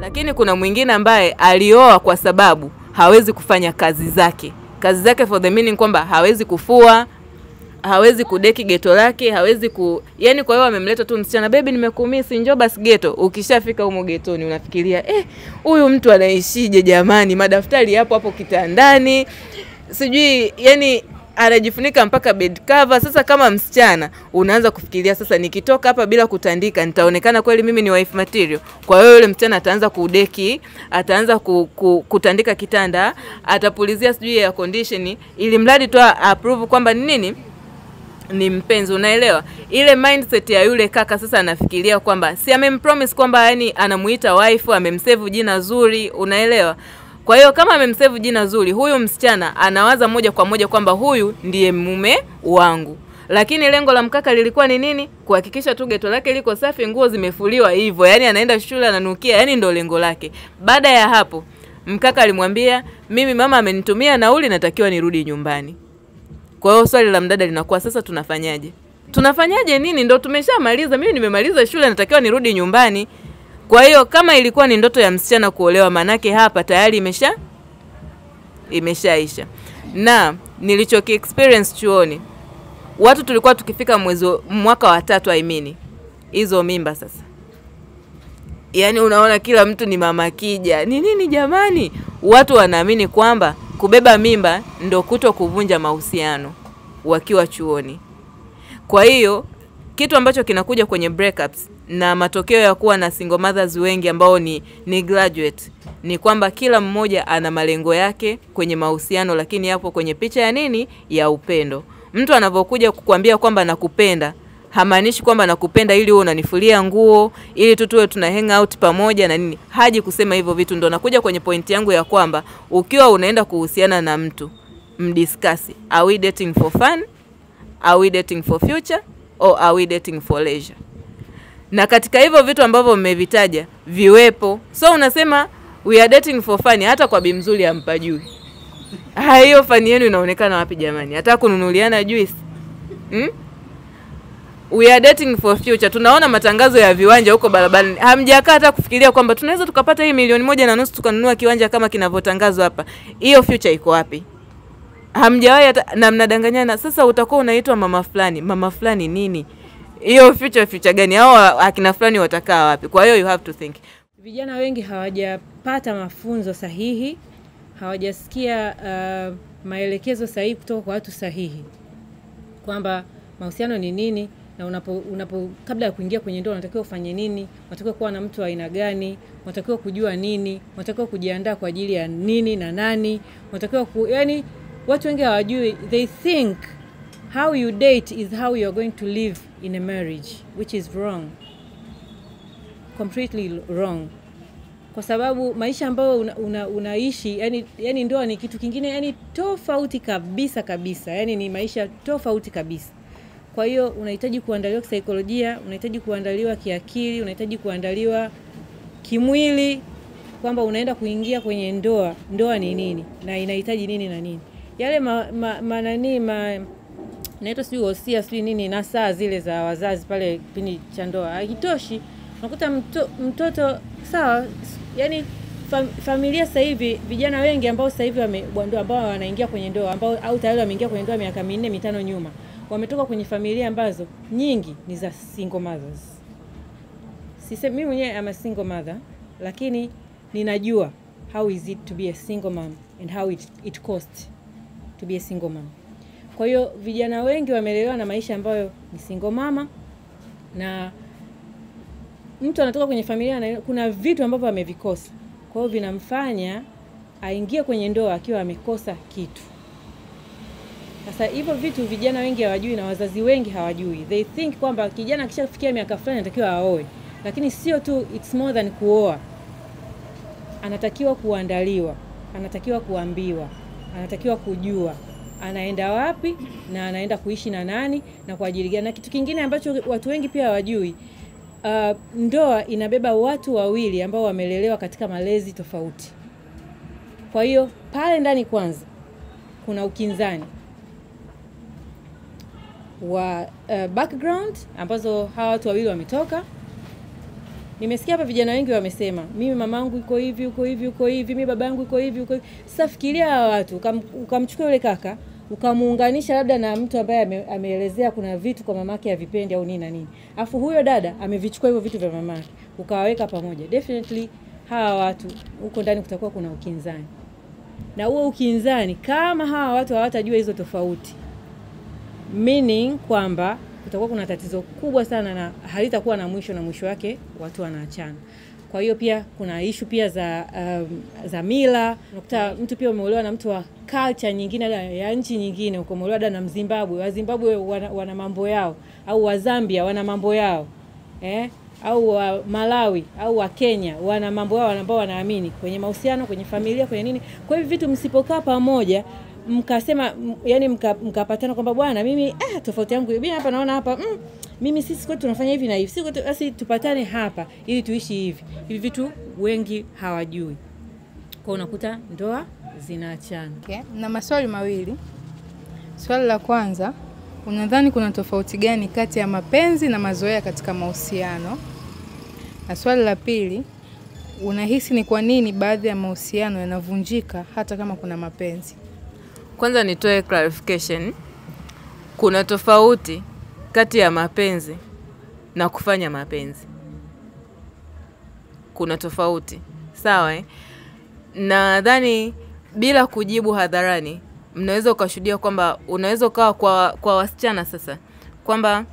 Lakini kuna mwingine ambaye alioa kwa sababu hawezi kufanya kazi zake. Kazi zake for the meaning kwamba hawezi kufua, hawezi kudeki geto lake, hawezi yani kwa hiyo amemleta tu msichana, baby nimekumisi njoo basi geto. Ukishafika humo getoni unafikiria huyu mtu anaishije jamani, madaftari hapo hapo kitandani. Sijui yani anajifunika mpaka bed cover. Sasa kama msichana unaanza kufikiria sasa nikitoka hapa bila kutandika nitaonekana kweli mimi ni wife material. Kwa hiyo yule msichana ataanza kudeki, ataanza kutandika kitanda, atapulizia sijui air condition ili mradi tu approve kwamba nini ni mpenzi, unaelewa? Ile mindset ya yule kaka sasa anafikiria kwamba si amempromise kwamba yani anamuita wife, amemsave jina zuri, unaelewa? Kwa hiyo kama amemsave jina zuri, huyu msichana anawaza moja kwa moja kwamba huyu ndiye mume wangu. Lakini lengo la mkaka lilikuwa ni nini? Kuhakikisha tu geto lake liko safi, nguo zimefuliwa hivyo. Yani anaenda shule ananukia, yani ndio lengo lake. Baada ya hapo, mkaka alimwambia, "Mimi mama amenitumia nauli natakiwa nirudi nyumbani." Kwa hiyo swali la mdada linakuwa sasa tunafanyaje? Tunafanyaje nini? Ndio tumeshamaliza, mimi nimemaliza shule natakiwa nirudi nyumbani. Kwa hiyo kama ilikuwa ni ndoto ya msichana kuolewa, manake hapa tayari imeshaisha. Na nilichoki experience chuoni, watu tulikuwa tukifika mwaka wa 3 hizo mimba sasa. Yani unaona kila mtu ni mama kija. Ni nini jamani? Watu wanaamini kwamba kubeba mimba ndo kuto kuvunja mahusiano wakiwa chuoni. Kwa hiyo kitu ambacho kinakuja kwenye breakups na matokeo ya kuwa na single mothers wengi ambao ni graduate ni kwamba kila mmoja ana malengo yake kwenye mahusiano, lakini hapo kwenye picha ya nini? Ya upendo. Mtu anapokuja kukuambia kwamba nakupenda, hamaanishi kwamba nakupenda ili wewe unanifulia nguo, ili tuwe tuna hang out pamoja na nini. Haji kusema hivyo vitu. Ndo nakuja kwenye point yangu ya kwamba ukiwa unaenda kuhusiana na mtu, mdiscuss, are we dating for fun? Are we dating for future? Or are we dating for leisure? Na katika hivyo vitu ambavyo mmevitaja viwepo. So unasema we are dating for fun, hata kwa bimzuri hampajui. Hiyo fani yenu inaonekana wapi jamani? Hata kununuliana juice. We are dating for future. Tunaona matangazo ya viwanja huko barabarani. Hamjakaa hata kufikiria kwamba tunaweza tukapata hii 1.5 tukanunua kiwanja kama kinavyotangazwa hapa. Hiyo future iko wapi? Hamjawahi hata, na mnadanganyana. Sasa utakuwa unaitwa mama fulani. Mama fulani nini? Hiyo future gani? Hao akina fulani watakaa wapi? Kwa hiyo you have to think. Vijana wengi hawajapata mafunzo sahihi, hawajasikia maelekezo sahihi kutoka kwa watu sahihi. Kwamba mahusiano ni nini na kabla ya kuingia kwenye ndoa unatakiwa ufanye nini, unatakiwa kuwa na mtu wa aina gani, unatakiwa kujua nini, unatakiwa kujiandaa kwa ajili ya nini na nani, unatakiwa yani watu wengi hawajui. They think how you date is how you are going to live in a marriage, which is wrong. Completely wrong. Kwa sababu maisha ambayo unaishi yani ndoa ni kitu kingine, yani tofauti kabisa. Yani ni maisha tofauti kabisa. Kwa hiyo unahitaji kuandaliwa kisaikolojia, unahitaji kuandaliwa kiakili, unahitaji kuandaliwa kimwili kwamba unaenda kuingia kwenye ndoa. Ndoa ni nini na inahitaji nini na nini. Yale naitwa sijui wosia sijui nini na saa zile za wazazi pale kipindi cha ndoa haitoshi. Unakuta mtoto sawa, yani familia sasa hivi vijana wengi ambao sasa hivi ambao wanaingia kwenye ndoa ambao au tayari wameingia kwenye ndoa miaka 4-5 nyuma, wametoka kwenye familia ambazo nyingi ni za single mothers. Sisemi mimi mwenyewe am a single mother, lakini ninajua how is it to be a single mom and how it costs to be a single mom. Kwa hiyo vijana wengi wamelelewa na maisha ambayo ni single mama, na mtu anatoka kwenye familia na kuna vitu ambavyo amevikosa. Kwa hiyo vinamfanya aingie kwenye ndoa akiwa amekosa kitu. Sasa hivyo vitu vijana wengi hawajui na wazazi wengi hawajui. They think kwamba kijana akishafikia miaka fulani anatakiwa aoe. Lakini sio tu, it's more than kuoa. Anatakiwa kuandaliwa, anatakiwa kuambiwa, anatakiwa kujua anaenda wapi na anaenda kuishi na nani na kwa ajili gani. Na kitu kingine ambacho watu wengi pia hawajui, ndoa inabeba watu wawili ambao wamelelewa katika malezi tofauti. Kwa hiyo pale ndani kwanza kuna ukinzani wa background ambazo hawa watu wawili wametoka, Nimesikia hapa vijana wengi wamesema, mimi mamangu iko hivi, uko hivi, uko hivi, mimi babangu iko hivi, uko hivi. Sasa fikiria hawa watu, ukamchukua yule kaka, ukamuunganisha labda na mtu ambaye ameelezea kuna vitu kwa mamake havipendi au nini na nini. Alafu huyo dada amevichukua hivyo vitu vya mamake, ukawaweka pamoja. Definitely hawa watu huko ndani kutakuwa kuna ukinzani. Na huo ukinzani kama hawa watu hawatajua hizo tofauti, meaning kwamba kutakuwa kuna tatizo kubwa sana na halitakuwa na mwisho, na mwisho wake watu wanaachana. Kwa hiyo pia kuna issue pia za mila. Unakuta mtu pia umeolewa na mtu wa culture nyingine ya nchi nyingine, ukomolewa na Mzimbabwe. Wa Zimbabwe wana mambo yao, au wa Zambia wana mambo yao. Au wa Malawi au wa Kenya wana mambo yao ambao wanaamini kwenye mahusiano, kwenye familia, kwenye nini. Kwa hivyo vitu msipokaa pamoja mkasema, yani mkapatana kwamba bwana mimi tofauti yangu mimi hapa naona hapa mimi sisi kwetu tunafanya hivi na hivi, sisi kwetu basi tupatane hapa ili tuishi hivi. Hivi vitu wengi hawajui. Kwa unakuta ndoa zinaachana. Okay. Na maswali mawili. Swali la kwanza, unadhani kuna tofauti gani kati ya mapenzi na mazoea katika mahusiano? Na swali la pili, unahisi ni kwa nini baadhi ya mahusiano yanavunjika hata kama kuna mapenzi? Kwanza nitoe clarification. Kuna tofauti kati ya mapenzi na kufanya mapenzi. Kuna tofauti. Sawa Nadhani bila kujibu hadharani, mnaweza ukashuhudia kwamba unaweza ukawa kwa wasichana sasa, kwamba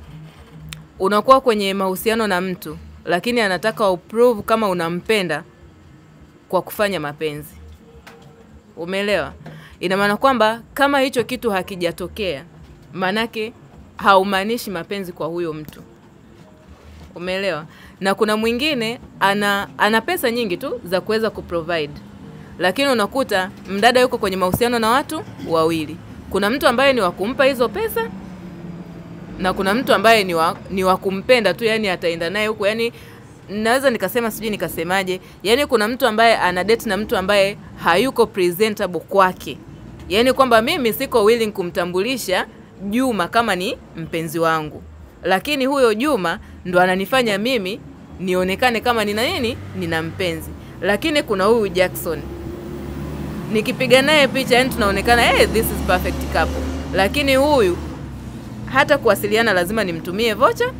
unakuwa kwenye mahusiano na mtu, lakini anataka uprove kama unampenda kwa kufanya mapenzi. Umeelewa? Ina maana kwamba kama hicho kitu hakijatokea, manake haumaanishi mapenzi kwa huyo mtu. Umeelewa? Na kuna mwingine ana pesa nyingi tu za kuweza kuprovide, lakini unakuta mdada yuko kwenye mahusiano na watu wawili. Kuna mtu ambaye ni wa kumpa hizo pesa, na kuna mtu ambaye ni wa kumpenda tu, yani ataenda naye huko. Yani naweza nikasema sijui nikasemaje, yani kuna mtu ambaye ana date na mtu ambaye hayuko presentable kwake. Yani kwamba mimi siko willing kumtambulisha Juma kama ni mpenzi wangu, lakini huyo Juma ndo ananifanya mimi nionekane kama nina nini, nina mpenzi. Lakini kuna huyu Jackson, nikipiga naye picha yani tunaonekana this is perfect couple, lakini huyu hata kuwasiliana lazima nimtumie vocha.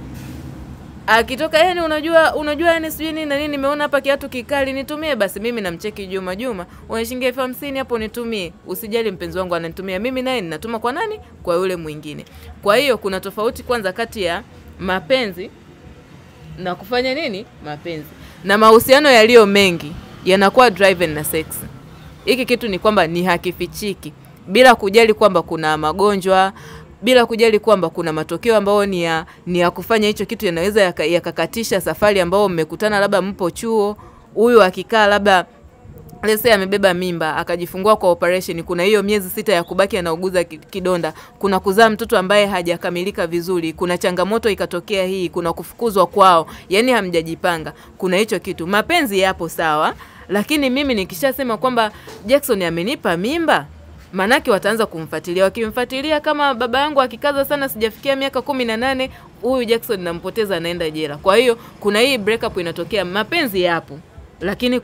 Akitoka yani unajua yani sijui nini na nini, nimeona hapa kiatu kikali nitumie, basi mimi namcheki Juma, una shilingi 50 hapo nitumie. Usijali mpenzi wangu ananitumia, mimi naye ninatuma kwa nani? Kwa yule mwingine. Kwa hiyo kuna tofauti kwanza kati ya mapenzi na kufanya nini? Mapenzi. Na mahusiano yaliyo mengi yanakuwa driven na sex. Hiki kitu ni kwamba ni hakifichiki, bila kujali kwamba kuna magonjwa, bila kujali kwamba kuna matokeo ambayo ni ya kufanya hicho kitu yanaweza yakakatisha safari ambao mmekutana, labda mpo chuo. Huyu akikaa labda let's say amebeba mimba akajifungua kwa operation, kuna hiyo miezi 6 ya kubaki anauguza kidonda, kuna kuzaa mtoto ambaye hajakamilika vizuri, kuna changamoto ikatokea hii, kuna kufukuzwa kwao, yani hamjajipanga. Kuna hicho kitu. Mapenzi yapo sawa, lakini mimi nikishasema kwamba Jackson amenipa mimba, manake wataanza kumfuatilia. Wakimfuatilia kama baba yangu akikaza sana sijafikia miaka 18, huyu Jackson nampoteza, anaenda jela. Kwa hiyo kuna hii break up inatokea. Mapenzi yapo, lakini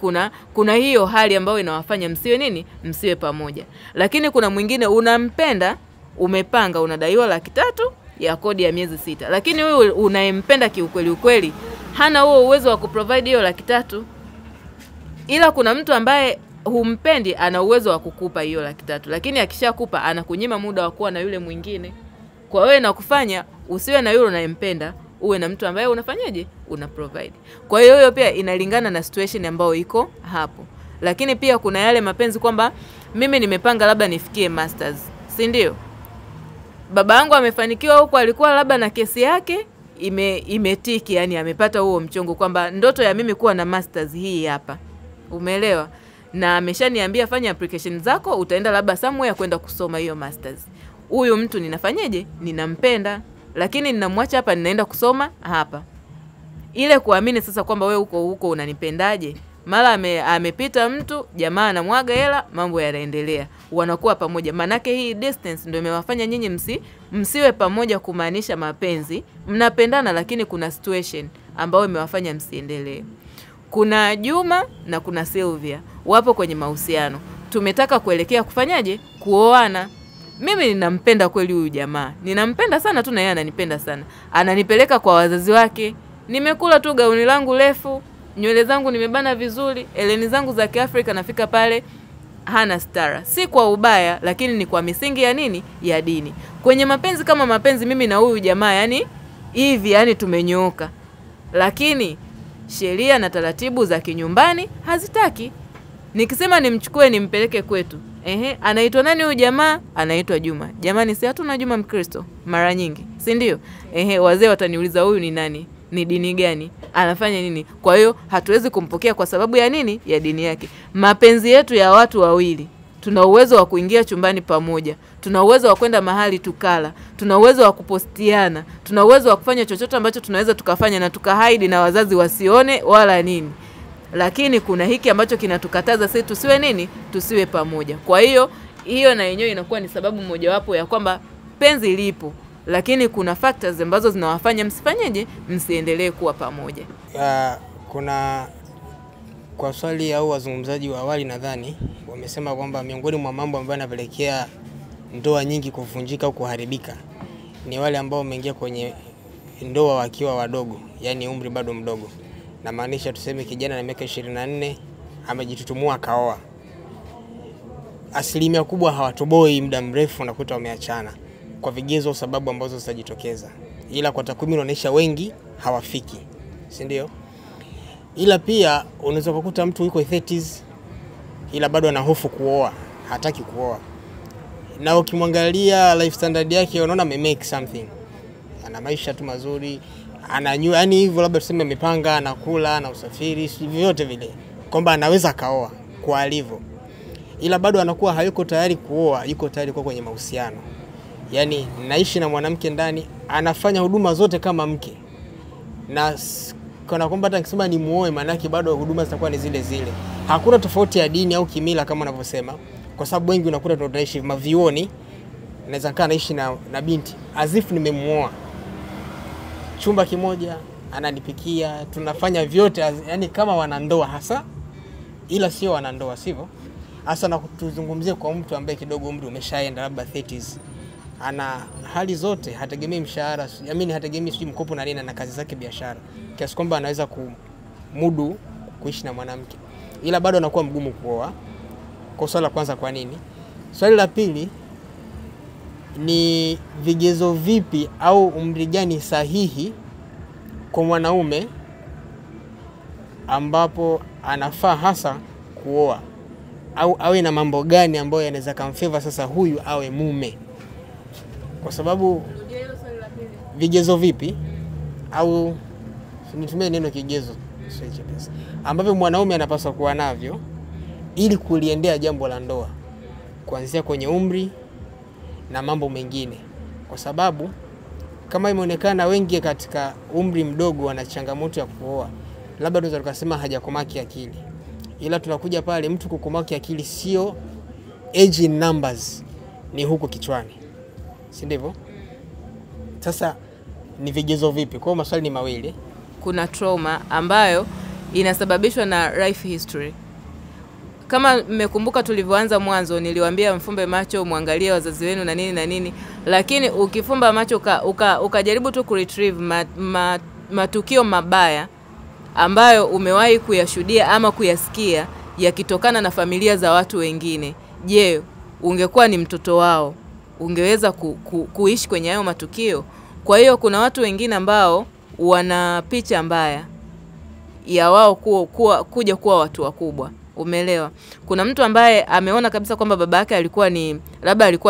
kuna hiyo hali ambayo inawafanya msiwe nini? Msiwe pamoja. Lakini kuna mwingine unampenda, umepanga, unadaiwa 300,000 ya kodi ya miezi 6. Lakini huyu unayempenda kiukweli hana huo uwezo wa kuprovide hiyo 300,000. Ila kuna mtu ambaye humpendi ana uwezo wa kukupa hiyo 300,000, lakini akishakupa anakunyima muda wa kuwa na yule mwingine. Kwa wewe na kufanya usiwe na yule unayempenda, uwe na mtu ambaye unafanyaje? Una provide. Kwa hiyo pia inalingana na situation ambayo iko hapo. Lakini pia kuna yale mapenzi kwamba mimi nimepanga labda nifikie masters, si ndio? Baba yangu amefanikiwa huko, alikuwa labda na kesi yake imetiki, yani amepata huo mchongo kwamba ndoto ya mimi kuwa na masters hii hapa. Umeelewa? Na ameshaniambia fanya application zako, utaenda labda somewhere kwenda kusoma hiyo masters. Huyu mtu ninafanyaje? Ninampenda, lakini ninamwacha hapa ninaenda kusoma hapa. Ile kuamini sasa kwamba wewe huko unanipendaje? Mara amepita mtu, jamaa anamwaga hela, mambo yanaendelea. Wanakuwa pamoja. Manake hii distance ndio imewafanya nyinyi msiwe pamoja, kumaanisha mapenzi. Mnapendana lakini kuna situation ambao imewafanya msiendelee. Kuna Juma na kuna Sylvia wapo kwenye mahusiano. Tumetaka kuelekea kufanyaje? Kuoana. Mimi ninampenda kweli huyu jamaa. Ninampenda sana tu na yeye ananipenda sana. Ananipeleka kwa wazazi wake. Nimekula tu gauni langu refu, nywele zangu nimebana vizuri, eleni zangu za Kiafrika, nafika pale hana stara. Si kwa ubaya, lakini ni kwa misingi ya nini? Ya dini. Kwenye mapenzi kama mapenzi, mimi na huyu jamaa yani hivi yani tumenyooka. Lakini sheria na taratibu za kinyumbani hazitaki. Nikisema nimchukue nimpeleke kwetu. Anaitwa nani huyu jamaa? Anaitwa Juma. Jamani, si hatuna Juma Mkristo mara nyingi, si ndio? Wazee wataniuliza huyu ni nani? Ni dini gani? Anafanya nini? Kwa hiyo hatuwezi kumpokea kwa sababu ya nini? Ya dini yake. Mapenzi yetu ya watu wawili. Tuna uwezo wa kuingia chumbani pamoja. Tuna uwezo wa kwenda mahali tukala. Tuna uwezo wa kupostiana. Tuna uwezo wa kufanya chochote ambacho tunaweza tukafanya na tukahaidi na wazazi wasione wala nini. Lakini kuna hiki ambacho kinatukataza sisi tusiwe nini? Tusiwe pamoja. Kwa hiyo na yenyewe inakuwa ni sababu mojawapo ya kwamba penzi lipo, lakini kuna factors ambazo zinawafanya msifanyeje? Msiendelee kuwa pamoja. Kuna kwa swali au wazungumzaji wa awali nadhani wamesema kwamba miongoni mwa mambo ambayo yanapelekea ndoa nyingi kuvunjika au kuharibika ni wale ambao wameingia kwenye ndoa wakiwa wadogo, yani umri bado mdogo. Na maanisha tuseme kijana na miaka 24 amejitutumua kaoa. Asilimia kubwa hawatoboi muda mrefu, unakuta wameachana kwa vigezo sababu ambazo zitajitokeza. Ila kwa takwimu inaonyesha wengi hawafiki, si ndio? Ila pia unaweza kukuta mtu yuko 30s ila bado ana hofu kuoa, hataki kuoa. Na ukimwangalia life standard yake unaona make something. Ana maisha tu mazuri, ananyua yani hivyo, labda tuseme amepanga, anakula na usafiri, vyote vile. Kwamba anaweza kaoa kwa alivyo. Ila bado anakuwa hayuko tayari kuoa, yuko tayari kuwa kwenye mahusiano. Yani naishi na mwanamke ndani, anafanya huduma zote kama mke. Na kana kwamba hata nikisema ni muoe, maana yake bado huduma zitakuwa ni zile zile. Hakuna tofauti ya dini au kimila kama wanavyosema. Kwa sababu wengi unakuta tunaishi mavioni, naweza kaa naishi na binti azifu nimemuoa. Chumba kimoja, ananipikia, tunafanya vyote yani kama wanandoa hasa, ila sio wanandoa, sivyo? Hasa na kutuzungumzia kwa mtu ambaye kidogo umri umeshaenda labda 30s. Ana hali zote, hategemei mshahara, hategemei sijui mkopo na nini, na kazi zake biashara. Kiasi kwamba anaweza kumudu kuishi na mwanamke. Ila bado anakuwa mgumu kuoa. Kwa swali la kwanza kwa nini? Swali la pili ni vigezo vipi au umri gani sahihi kwa mwanaume ambapo anafaa hasa kuoa, au awe na mambo gani ambayo yanaweza kumfavor sasa huyu awe mume? Kwa sababu vigezo vipi au nitumie neno kigezo ambavyo mwanaume anapaswa kuwa navyo ili kuliendea jambo la ndoa, kuanzia kwenye umri na mambo mengine. Kwa sababu kama imeonekana wengi katika umri mdogo wana changamoto ya kuoa, labda tunaweza tukasema hajakomaa kiakili. Ila tunakuja pale mtu kukomaa kiakili sio age in numbers, ni huko kichwani, si ndivyo? Sasa ni vigezo vipi? Kwa maswali ni mawili. Kuna trauma ambayo inasababishwa na life history. Kama mmekumbuka tulivyoanza mwanzo, niliwaambia mfumbe macho, muangalie wazazi wenu na nini na nini. Lakini ukifumba macho ukajaribu tu kuretrieve matukio mabaya ambayo umewahi kuyashuhudia ama kuyasikia yakitokana na familia za watu wengine, je, ungekuwa ni mtoto wao, ungeweza kuishi kwenye hayo matukio? Kwa hiyo kuna watu wengine ambao wana picha mbaya ya wao kuja kuwa watu wakubwa. Umeelewa? Kuna mtu ambaye ameona kabisa kwamba baba yake alikuwa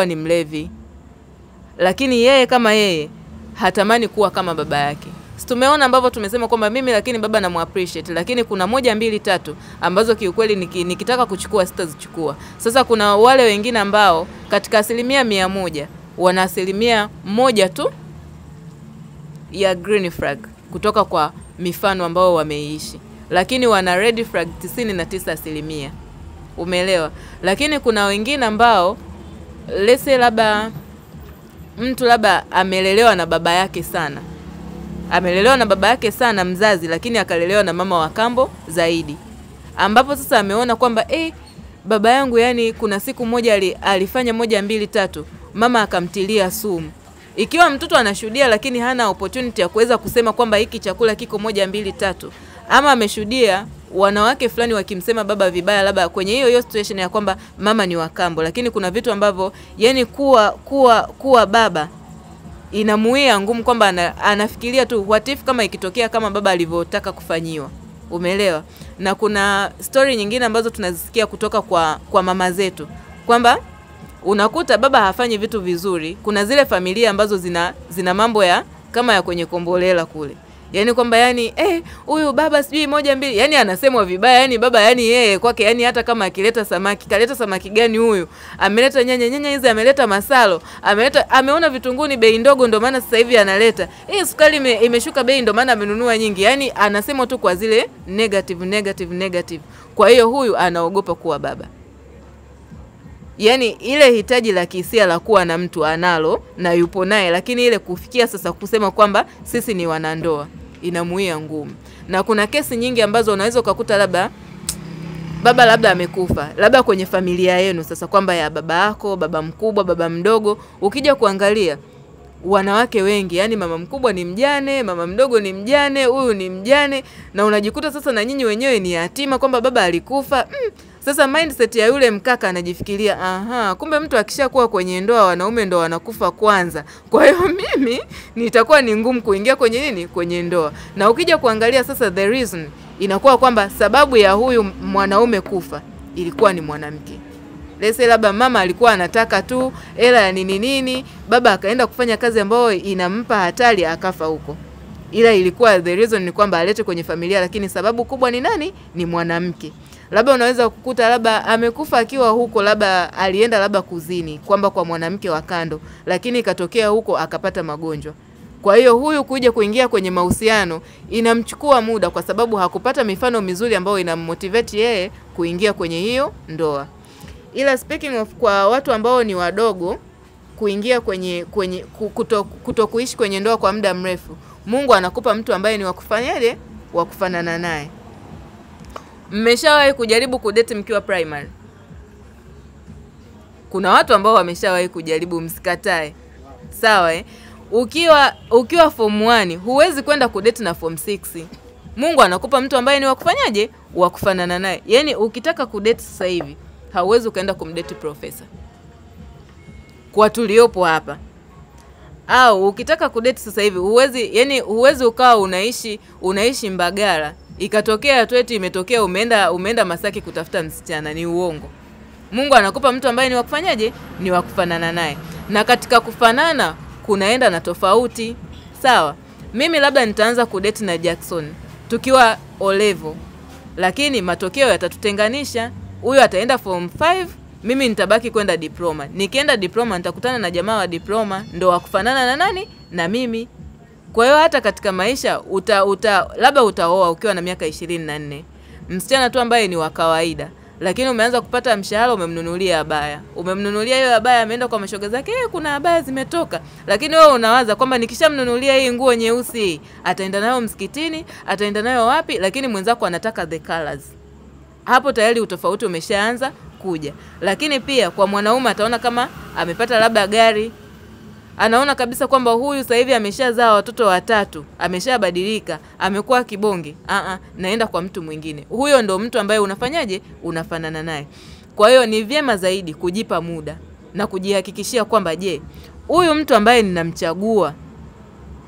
ni mlevi, lakini yeye kama yeye hatamani kuwa kama baba yake. Tumeona ambavyo tumesema kwamba mimi lakini baba na muappreciate, lakini kuna 1 2 3 ambazo kiukweli nikitaka kuchukua sitazichukua. Sasa kuna wale wengine ambao katika 100% wana 1% tu ya green flag kutoka kwa mifano ambao wameishi, lakini wana red flag 99%. Umeelewa? Lakini kuna wengine ambao lese labda mtu amelelewa na baba yake sana, amelelewa na baba yake sana mzazi, lakini akalelewa na mama wa kambo zaidi, ambapo sasa ameona kwamba baba yangu yani kuna siku moja alifanya 1 2 3, mama akamtilia sumu. Ikiwa mtoto anashuhudia lakini hana opportunity ya kuweza kusema kwamba hiki chakula kiko 1 2 3, ama ameshuhudia wanawake fulani wakimsema baba vibaya labda kwenye hiyo situation ya kwamba mama ni wakambo, lakini kuna vitu ambavyo yani kuwa baba inamuia ngumu, kwamba anafikiria tu what if kama ikitokea kama baba alivyotaka kufanyiwa. Umeelewa? Na kuna story nyingine ambazo tunazisikia kutoka kwa mama zetu kwamba unakuta baba hafanyi vitu vizuri. Kuna zile familia ambazo zina mambo ya kama ya kwenye Kombolela kule. Yani kwamba yani huyu baba sijui 1 2, yani anasemwa vibaya, yani baba yani yeye kwake yani hata kama akileta samaki, kaleta samaki gani huyu? Ameleta nyanya hizi, ameleta masalo, ameona vitunguni bei ndogo ndio maana sasa hivi analeta. Sukari imeshuka bei ndio maana amenunua nyingi. Yani anasema tu kwa zile negative. Kwa hiyo huyu anaogopa kuwa baba. Yani ile hitaji la kihisia la kuwa na mtu analo na yupo naye, lakini ile kufikia sasa kusema kwamba sisi ni wanandoa inamuia ngumu. Na kuna kesi nyingi ambazo unaweza kukuta labda baba labda amekufa, labda kwenye familia yenu sasa kwamba ya baba yako, baba mkubwa, baba mdogo, ukija kuangalia wanawake wengi, yani mama mkubwa ni mjane, mama mdogo ni mjane, huyu ni mjane, na unajikuta sasa na nyinyi wenyewe ni yatima kwamba baba alikufa. Sasa mindset ya yule mkaka anajifikiria, kumbe mtu akishakuwa kwenye ndoa wanaume ndo wanakufa kwanza. Kwa hiyo mimi nitakuwa ni ngumu kuingia kwenye ndoa. Na ukija kuangalia sasa the reason inakuwa kwamba sababu ya huyu mwanaume kufa ilikuwa ni mwanamke. Lese labda mama alikuwa anataka tu hela ya nini, baba akaenda kufanya kazi ambayo inampa hatari akafa huko. Ila ilikuwa the reason ni kwamba alete kwenye familia, lakini sababu kubwa ni nani? Ni mwanamke. Labda unaweza kukuta labda amekufa akiwa huko, labda alienda labda kuzini kwamba kwa mwanamke wa kando, lakini ikatokea huko akapata magonjwa. Kwa hiyo huyu kuja kuingia kwenye mahusiano inamchukua muda kwa sababu hakupata mifano mizuri ambayo inammotivate yeye kuingia kwenye hiyo ndoa. Ila speaking of kwa watu ambao ni wadogo kuingia kwenye kutokuishi kwenye ndoa kwa muda mrefu, Mungu anakupa mtu ambaye ni wakufanyaje? Wakufanana naye. Mmeshawahi kujaribu kudate mkiwa primary? Kuna watu ambao wameshawahi kujaribu, msikatae. Sawa Ukiwa form 1 huwezi kwenda kudate na form 6. Mungu anakupa mtu ambaye ni wakufanyaje? Wakufanana naye. Yani ukitaka kudate sasa hivi hauwezi ukaenda kumdate professor. Kwa tuliopo hapa. Au ukitaka kudate sasa hivi huwezi ukawa unaishi Mbagala ikatokea tweti imetokea umeenda Masaki kutafuta msichana. Ni uongo. Mungu anakupa mtu ambaye ni wakufanyaje? Ni wakufanana naye. Na katika kufanana kunaenda na tofauti. Sawa? Mimi labda nitaanza kudate na Jackson tukiwa O level, lakini matokeo yatatutenganisha. Huyu ataenda form 5, mimi nitabaki kwenda diploma. Nikienda diploma nitakutana na jamaa wa diploma ndo wakufanana na nani? Na mimi. Kwa hiyo hata katika maisha labda utaoa ukiwa na miaka 24. Msichana tu ambaye ni wa kawaida, lakini umeanza kupata mshahara, umemnunulia abaya. Umemnunulia hiyo abaya, ameenda kwa mashoga zake, kuna abaya zimetoka. Lakini wewe unawaza kwamba nikishamnunulia hii nguo nyeusi, ataenda nayo msikitini, ataenda nayo wapi, lakini mwenzako anataka the colors. Hapo tayari utofauti umeshaanza kuja. Lakini pia kwa mwanaume ataona kama amepata labda gari, anaona kabisa kwamba huyu sasa hivi ameshazaa watoto 3, ameshabadilika, amekuwa kibonge. Naenda kwa mtu mwingine. Huyo ndo mtu ambaye unafanyaje? Unafanana naye. Kwa hiyo ni vyema zaidi kujipa muda na kujihakikishia kwamba huyu mtu ambaye ninamchagua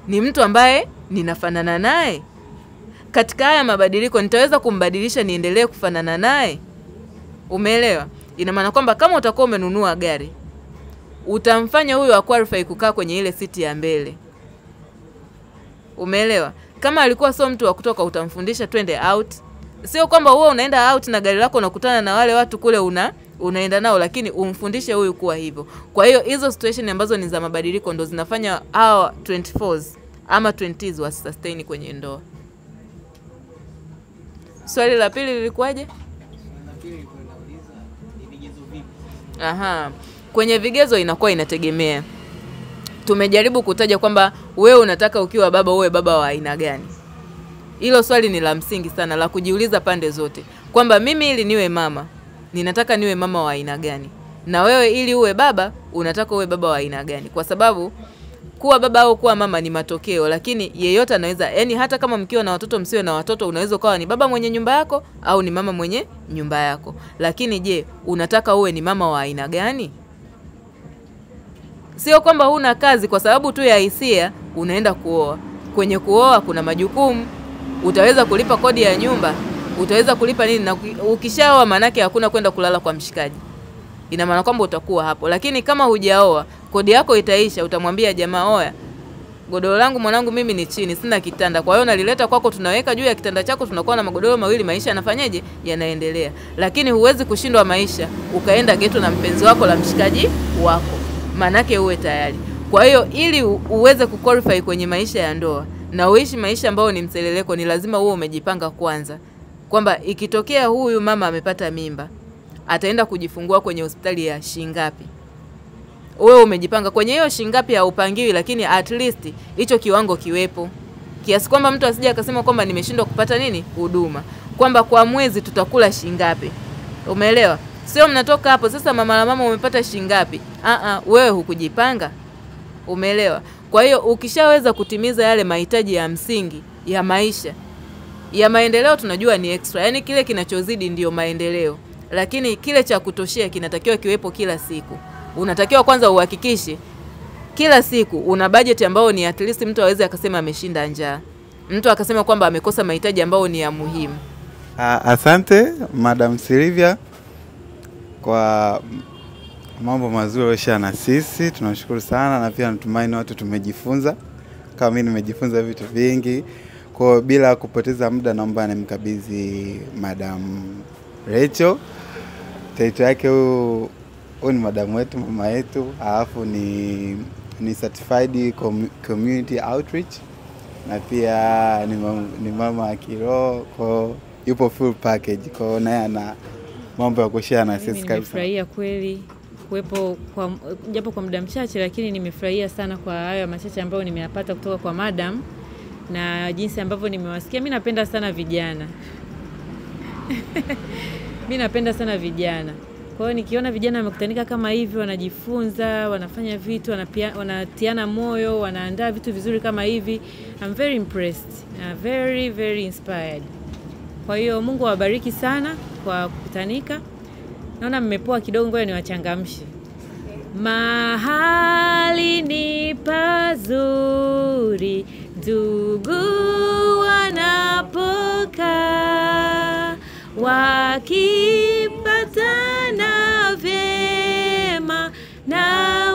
ni mtu ambaye ninafanana naye. Katika haya mabadiliko nitaweza kumbadilisha niendelee kufanana naye. Umeelewa? Ina maana kwamba kama utakuwa umenunua gari, utamfanya huyu aqualify kukaa kwenye ile siti ya mbele. Umeelewa? Kama alikuwa sio mtu wa kutoka, utamfundisha twende out. Sio kwamba wewe unaenda out na gari lako unakutana na wale watu kule unaenda nao, lakini umfundishe huyu kuwa hivyo. Kwa hiyo hizo situation ambazo ni za mabadiliko ndo zinafanya hao 24s ama 20s wasisustain kwenye ndoa. Swali la pili lilikuwaje? Kwenye vigezo inakuwa inategemea. tumejaribu kutaja kwamba wewe unataka ukiwa baba uwe baba wa aina gani. Hilo swali ni la msingi sana la kujiuliza pande zote. Kwamba mimi ili niwe mama, ninataka niwe mama wa aina gani? Na wewe ili uwe baba, unataka uwe baba wa aina gani? Kwa sababu kuwa baba au kuwa mama ni matokeo, lakini yeyote anaweza, yani hata kama mkiwa na watoto msiwe na watoto, unaweza ukawa ni baba mwenye nyumba yako au ni mama mwenye nyumba yako. Lakini je, unataka uwe ni mama wa aina gani? Sio kwamba huna kazi kwa sababu tu ya hisia unaenda kuoa. Kwenye kuoa kuna majukumu. Utaweza kulipa kodi ya nyumba, utaweza kulipa nini, na ukishaoa manake hakuna kwenda kulala kwa mshikaji. Ina maana kwamba utakuwa hapo. Lakini kama hujaoa, kodi yako itaisha, utamwambia jamaa, oya, godoro langu mwanangu mimi ni chini, sina kitanda. Kwa hiyo nalileta kwako, tunaweka juu ya kitanda chako, tunakuwa na magodoro mawili, maisha yanafanyaje? Yanaendelea. Lakini huwezi kushindwa maisha ukaenda geto na mpenzi wako la mshikaji wako. Manake uwe tayari. Kwa hiyo ili uweze kuqualify kwenye maisha ya ndoa na uishi maisha ambayo ni mseleleko, ni lazima uwe umejipanga kwanza. Kwamba ikitokea huyu mama amepata mimba, ataenda kujifungua kwenye hospitali ya shingapi? Wewe umejipanga kwenye hiyo shingapi ya upangiwi, lakini at least hicho kiwango kiwepo. Kiasi kwamba mtu asije akasema kwamba nimeshindwa kupata nini? Huduma. Kwamba kwa mwezi tutakula shingapi. Umeelewa? Sio mnatoka hapo sasa mama la mama umepata shingapi? Wewe hukujipanga. Umeelewa? Kwa hiyo ukishaweza kutimiza yale mahitaji ya msingi ya maisha, ya maendeleo tunajua ni extra. Yaani kile kinachozidi ndio maendeleo. Lakini kile cha kutoshea kinatakiwa kiwepo kila siku. Unatakiwa kwanza uhakikishe kila siku una budget ambayo ni at least mtu aweze akasema ameshinda njaa. Mtu akasema kwamba amekosa mahitaji ambayo ni ya muhimu. Asante Madam Silvia kwa mambo mazuri uliyosha na sisi. Tunashukuru sana na pia natumaini watu tumejifunza. Kama mimi nimejifunza vitu vingi. Kwa bila kupoteza muda naomba nimkabidhi Madam Rachel. Title yake huyu ni madam wetu, mama yetu, alafu ni certified community outreach na pia ni mama wa kiroho, kwa yupo full package, kwa naye ana mambo ya kushare na sisi kabisa. Nimefurahia kweli kuwepo kwa japo kwa muda mchache, lakini nimefurahia sana kwa hayo machache ambayo nimeyapata kutoka kwa madam na jinsi ambavyo nimewasikia. Mimi napenda sana vijana. Mimi napenda sana vijana. Kwa hiyo nikiona vijana wamekutanika kama hivi, wanajifunza, wanafanya vitu, wanatiana moyo, wanaandaa vitu vizuri kama hivi, I'm very impressed. Very very inspired. Kwa hiyo Mungu awabariki sana kwa kukutanika. Naona mmepoa kidogo, ngoja niwachangamshe. Mahali ni pazuri ndugu wanapokaa, wakipatana vyema na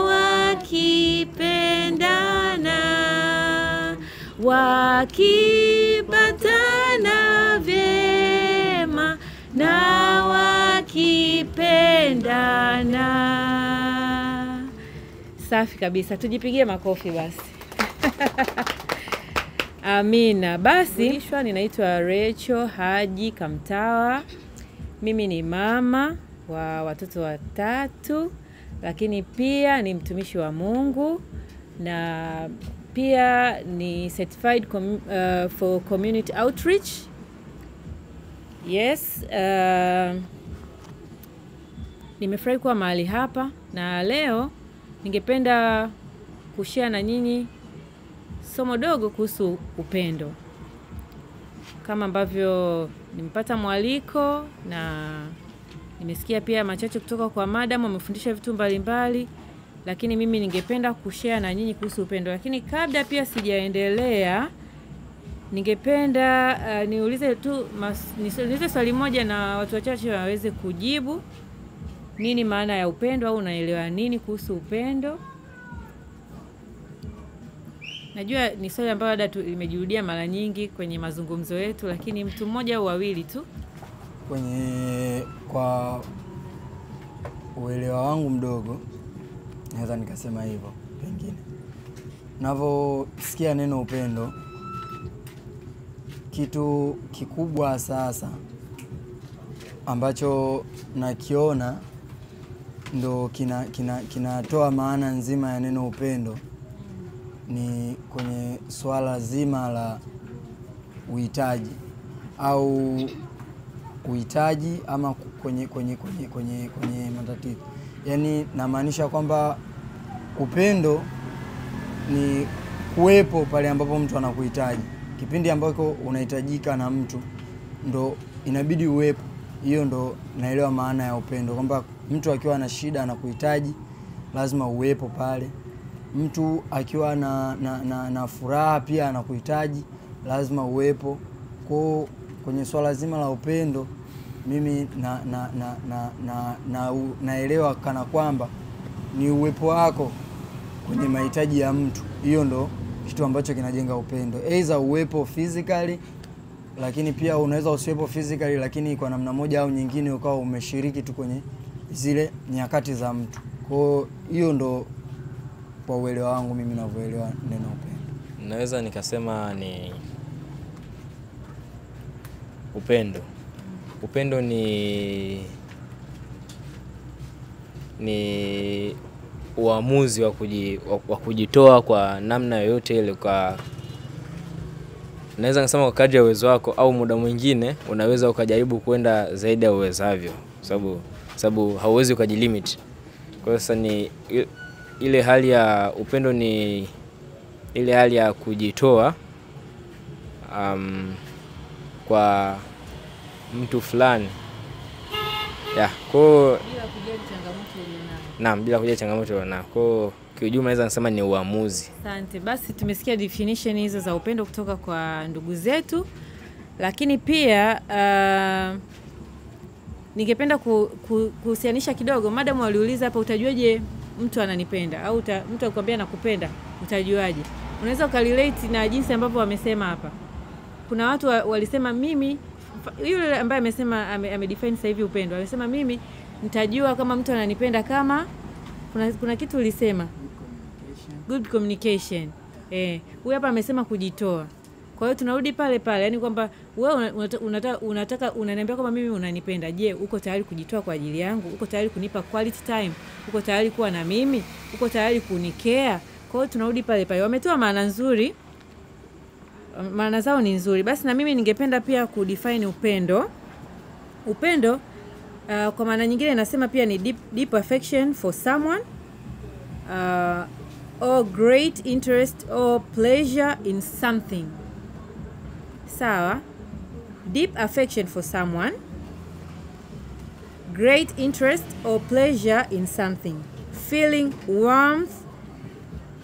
wakipendana, wakipatana vyema na wakipendana. Safi kabisa, tujipigie makofi basi. Amina. Basi, ninaitwa Rachel Haji Kamtawa. Mimi ni mama wa watoto 3, lakini pia ni mtumishi wa Mungu na pia ni certified for community outreach. Yes, nimefurahi kuwa mahali hapa na leo ningependa kushare na nyinyi somo dogo kuhusu upendo. Kama ambavyo nimepata mwaliko na nimesikia pia machache kutoka kwa madam, wamefundisha vitu mbalimbali, lakini mimi ningependa kushare na nyinyi kuhusu upendo. Lakini kabla pia sijaendelea, ningependa niulize swali moja na watu wachache waweze kujibu. Nini maana ya upendo, au unaelewa nini kuhusu upendo? Najua ni swali ambalo hata limejirudia mara nyingi kwenye mazungumzo yetu, lakini mtu mmoja au wawili tu. Kwa uelewa wangu mdogo, naweza nikasema hivyo pengine. Ninavyosikia neno upendo, kitu kikubwa sasa ambacho nakiona ndo kinatoa maana nzima ya neno upendo, ni kwenye swala zima la uhitaji au uhitaji ama kwenye matatizo. Yaani namaanisha kwamba upendo ni kuwepo pale ambapo mtu anakuhitaji. Kipindi ambako unahitajika na mtu ndo inabidi uwepo. Hiyo ndo naelewa maana ya upendo, kwamba mtu akiwa na shida anakuhitaji lazima uwepo pale. Mtu akiwa na furaha pia anakuhitaji lazima uwepo. Kwenye swala zima la upendo mimi naelewa kana kwamba ni uwepo wako kwenye mahitaji ya mtu. Hiyo ndo kitu ambacho kinajenga upendo. Aidha uwepo physically, lakini pia unaweza usiwepo physically lakini kwa namna moja au nyingine ukawa umeshiriki tu kwenye zile nyakati za mtu. Kwa hiyo ndo kwa uelewa wangu mimi ninavyoelewa neno upendo. Naweza nikasema ni upendo. Upendo ni uamuzi wa kujitoa kwa namna yoyote ile. Naweza kusema kwa kadri ya uwezo wako, au muda mwingine unaweza ukajaribu kwenda zaidi ya uwezavyo, sababu hauwezi ukajilimit. Kwa hiyo sasa ni ile hali ya upendo, ni ile hali ya kujitoa kwa mtu fulani. Kwa bila kujali changamoto ulionayo. Naam, bila kujali changamoto ulionayo. Kwa kiujumla naweza kusema ni uamuzi. Asante. Basi tumesikia definition hizo za upendo kutoka kwa ndugu zetu. Lakini pia ningependa kuhusianisha kidogo. Madam waliuliza hapa, utajuaje mtu ananipenda au mtu akwambia nakupenda, utajuaje? Unaweza ukarelate na jinsi ambavyo wamesema hapa. Kuna watu walisema mimi, yule ambaye amesema amedefine sasa hivi upendo, alisema mimi nitajua kama mtu ananipenda kama kuna kitu ulisema good communication. Huyu hapa amesema kujitoa. Kwa hiyo tunarudi pale pale, yani kwamba wewe unataka unaniambia kama mimi unanipenda. Je, uko tayari kujitoa kwa ajili yangu? Uko tayari kunipa quality time? Uko tayari kuwa na mimi? Uko tayari kunikea? Kwa hiyo tunarudi pale pale. Wametoa maana nzuri. Maana zao ni nzuri. Basi na mimi ningependa pia kudefine upendo. Upendo kwa maana nyingine nasema pia ni deep affection for someone, or great interest or pleasure in something. Sawa? Deep affection for someone, great interest or pleasure in something, feeling warmth,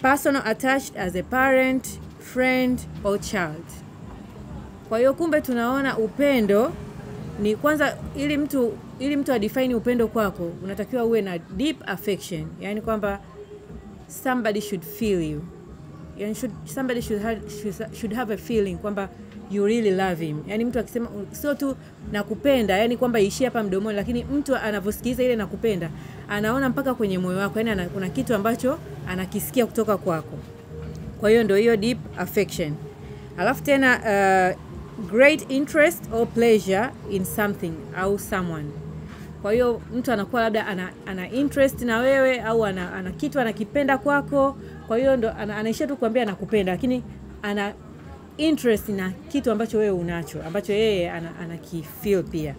personal attached as a parent, friend or child. Kwa hiyo kumbe tunaona upendo ni kwanza, ili mtu adefine upendo kwako, unatakiwa uwe na deep affection. Yani kwamba somebody should feel you. Yani somebody should have a feeling kwamba you really love him. Yani mtu akisema sio tu nakupenda, yani kwamba iishie hapa mdomoni, lakini mtu anavyosikiza ile nakupenda, anaona mpaka kwenye moyo wako. Yani kuna kitu ambacho anakisikia kutoka kwako. Kwa hiyo ndio hiyo deep affection. Alafu tena great interest or pleasure in something au someone. Kwa hiyo mtu anakuwa labda ana interest na wewe, au ana kitu anakipenda kwako. Kwa hiyo ndo anaishia tu kuambia anakupenda, lakini ana interest na kitu ambacho wewe unacho, ambacho yeye anakifeel pia.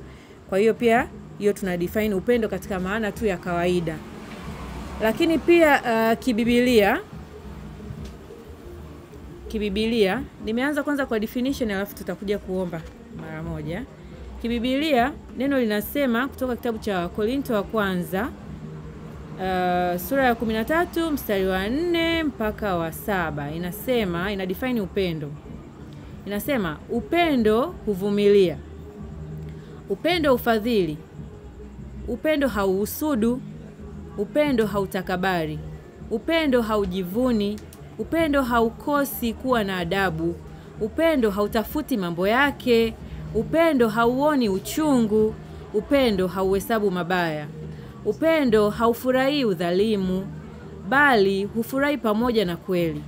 Kwa hiyo pia hiyo tuna define upendo katika maana tu ya kawaida. Lakini pia kibibilia nimeanza kwanza kwa definition, alafu tutakuja kuomba mara moja. Kibibilia neno linasema kutoka kitabu cha Korinto wa kwanza sura ya 13 mstari wa 4 mpaka wa 7, inasema, ina define upendo. Inasema upendo huvumilia, upendo hufadhili, upendo hauhusudu, upendo hautakabari, upendo haujivuni, upendo haukosi kuwa na adabu, upendo hautafuti mambo yake, upendo hauoni uchungu, upendo hauhesabu mabaya, upendo haufurahi udhalimu, bali hufurahi pamoja na kweli,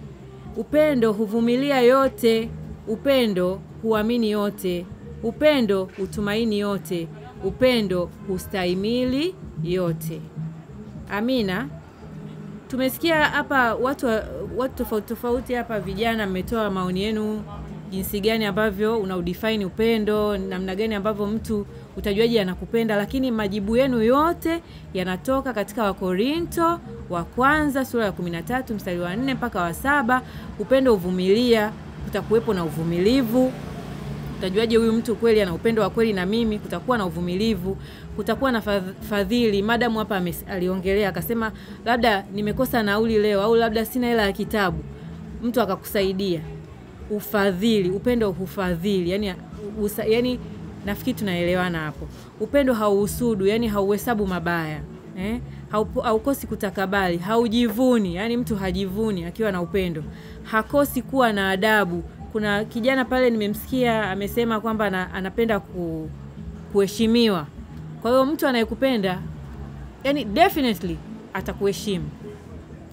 upendo huvumilia yote, upendo huamini yote, upendo hutumaini yote, upendo hustahimili yote. Amina. Tumesikia hapa watu watu tofauti hapa vijana mmetoa maoni yenu jinsi gani ambavyo unaudefine upendo, namna gani ambavyo mtu utajuaje anakupenda, lakini majibu yenu yote yanatoka katika Wakorinto wa kwanza sura ya 13 mstari wa 4 mpaka wa 7. Upendo uvumilia, kutakuwepo na uvumilivu. Utajuaje huyu mtu kweli ana upendo wa kweli na mimi? Kutakuwa na uvumilivu, kutakuwa na fadhili. Madamu hapa aliongelea akasema labda nimekosa nauli leo au labda sina hela ya kitabu, mtu akakusaidia. Ufadhili, upendo hufadhili. Yani nafikiri tunaelewana hapo. Upendo hauhusudu, yani hauhesabu mabaya. Haukosi kutakabali, haujivuni, yani mtu hajivuni akiwa na upendo. Hakosi kuwa na adabu. Kuna kijana pale nimemsikia amesema kwamba anapenda kuheshimiwa. Kwa hiyo mtu anayekupenda yani definitely atakuheshimu.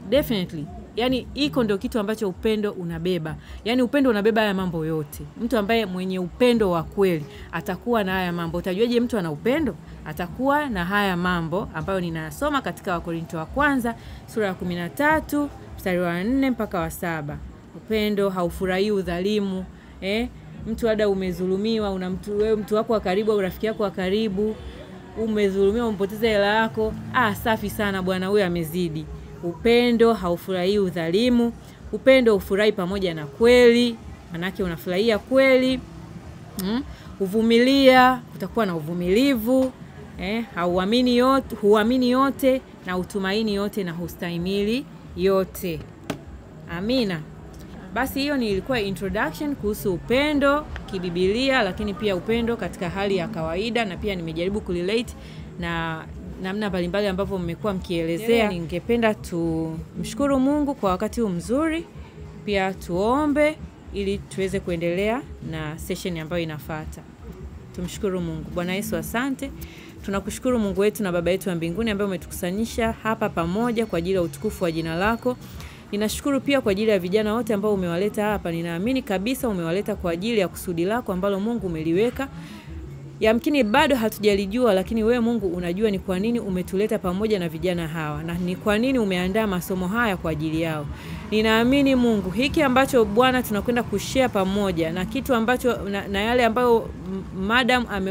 Definitely. Yani iko ndio kitu ambacho upendo unabeba. Yani upendo unabeba haya mambo yote. Mtu ambaye mwenye upendo wa kweli atakuwa na haya mambo. Utajuaje mtu ana upendo? Atakuwa na haya mambo ambayo ninasoma katika Wakorinto wa kwanza sura ya 13 mstari wa 4 mpaka wa 7. Upendo haufurahii udhalimu. Mtu hada umezulumiwa, mtu wako wa karibu au rafiki yako wa karibu umezulumiwa, umpoteza hela yako, safi sana bwana, huyo amezidi. Upendo haufurahii udhalimu. Upendo ufurahi pamoja na kweli, manake unafurahia kweli. Uvumilia, kutakuwa na uvumilivu. Huamini yote na utumaini yote na hustahimili yote. Amina. Basi hiyo ilikuwa introduction kuhusu upendo kibibilia, lakini pia upendo katika hali ya kawaida, na pia nimejaribu kurelate na namna mbalimbali ambavyo mmekuwa mkielezea. Ningependa tumshukuru Mungu kwa wakati huu mzuri, pia tuombe ili tuweze kuendelea na session ambayo inafuata. Tumshukuru Mungu. Bwana Yesu asante. Tunakushukuru Mungu wetu na Baba yetu wa mbinguni ambaye umetukusanyisha hapa pamoja kwa ajili ya utukufu wa jina lako. Ninashukuru pia kwa ajili ya vijana wote ambao umewaleta hapa. Ninaamini kabisa umewaleta kwa ajili ya kusudi lako ambalo Mungu umeliweka. Yamkini bado hatujalijua, lakini wewe Mungu unajua ni kwa nini umetuleta pamoja na vijana hawa na ni kwa nini umeandaa masomo haya kwa ajili yao. Ninaamini Mungu hiki ambacho Bwana tunakwenda kushare pamoja na kitu ambacho na yale ambayo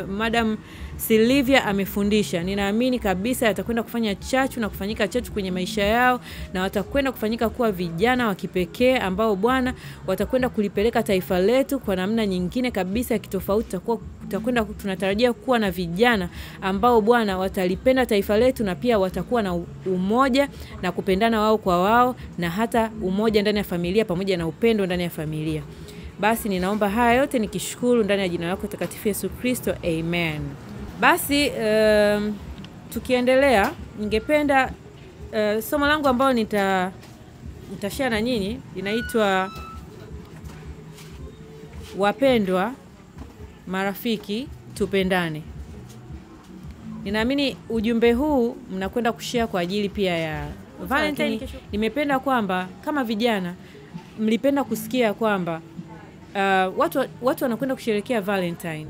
Madam Silvia amefundisha, ninaamini kabisa yatakwenda kufanya chachu na kufanyika chachu kwenye maisha yao, na watakwenda kufanyika kuwa vijana wa kipekee ambao Bwana watakwenda kulipeleka taifa letu kwa namna nyingine kabisa ya kitofauti. Tutakwenda tunatarajia kuwa na vijana ambao Bwana watalipenda taifa letu, na pia watakuwa na umoja na kupendana wao kwa wao, na hata umoja ndani ya familia pamoja na upendo ndani ya familia. Basi ninaomba haya yote nikishukuru ndani ya jina lako takatifu Yesu Kristo. Amen. Basi tukiendelea, ningependa somo langu ambalo nitashare na nyinyi linaitwa wapendwa marafiki tupendane. Ninaamini ujumbe huu mnakwenda kushare kwa ajili pia ya Valentine. Nimependa kwamba kama vijana mlipenda kusikia kwamba watu wanakwenda kusherehekea Valentine.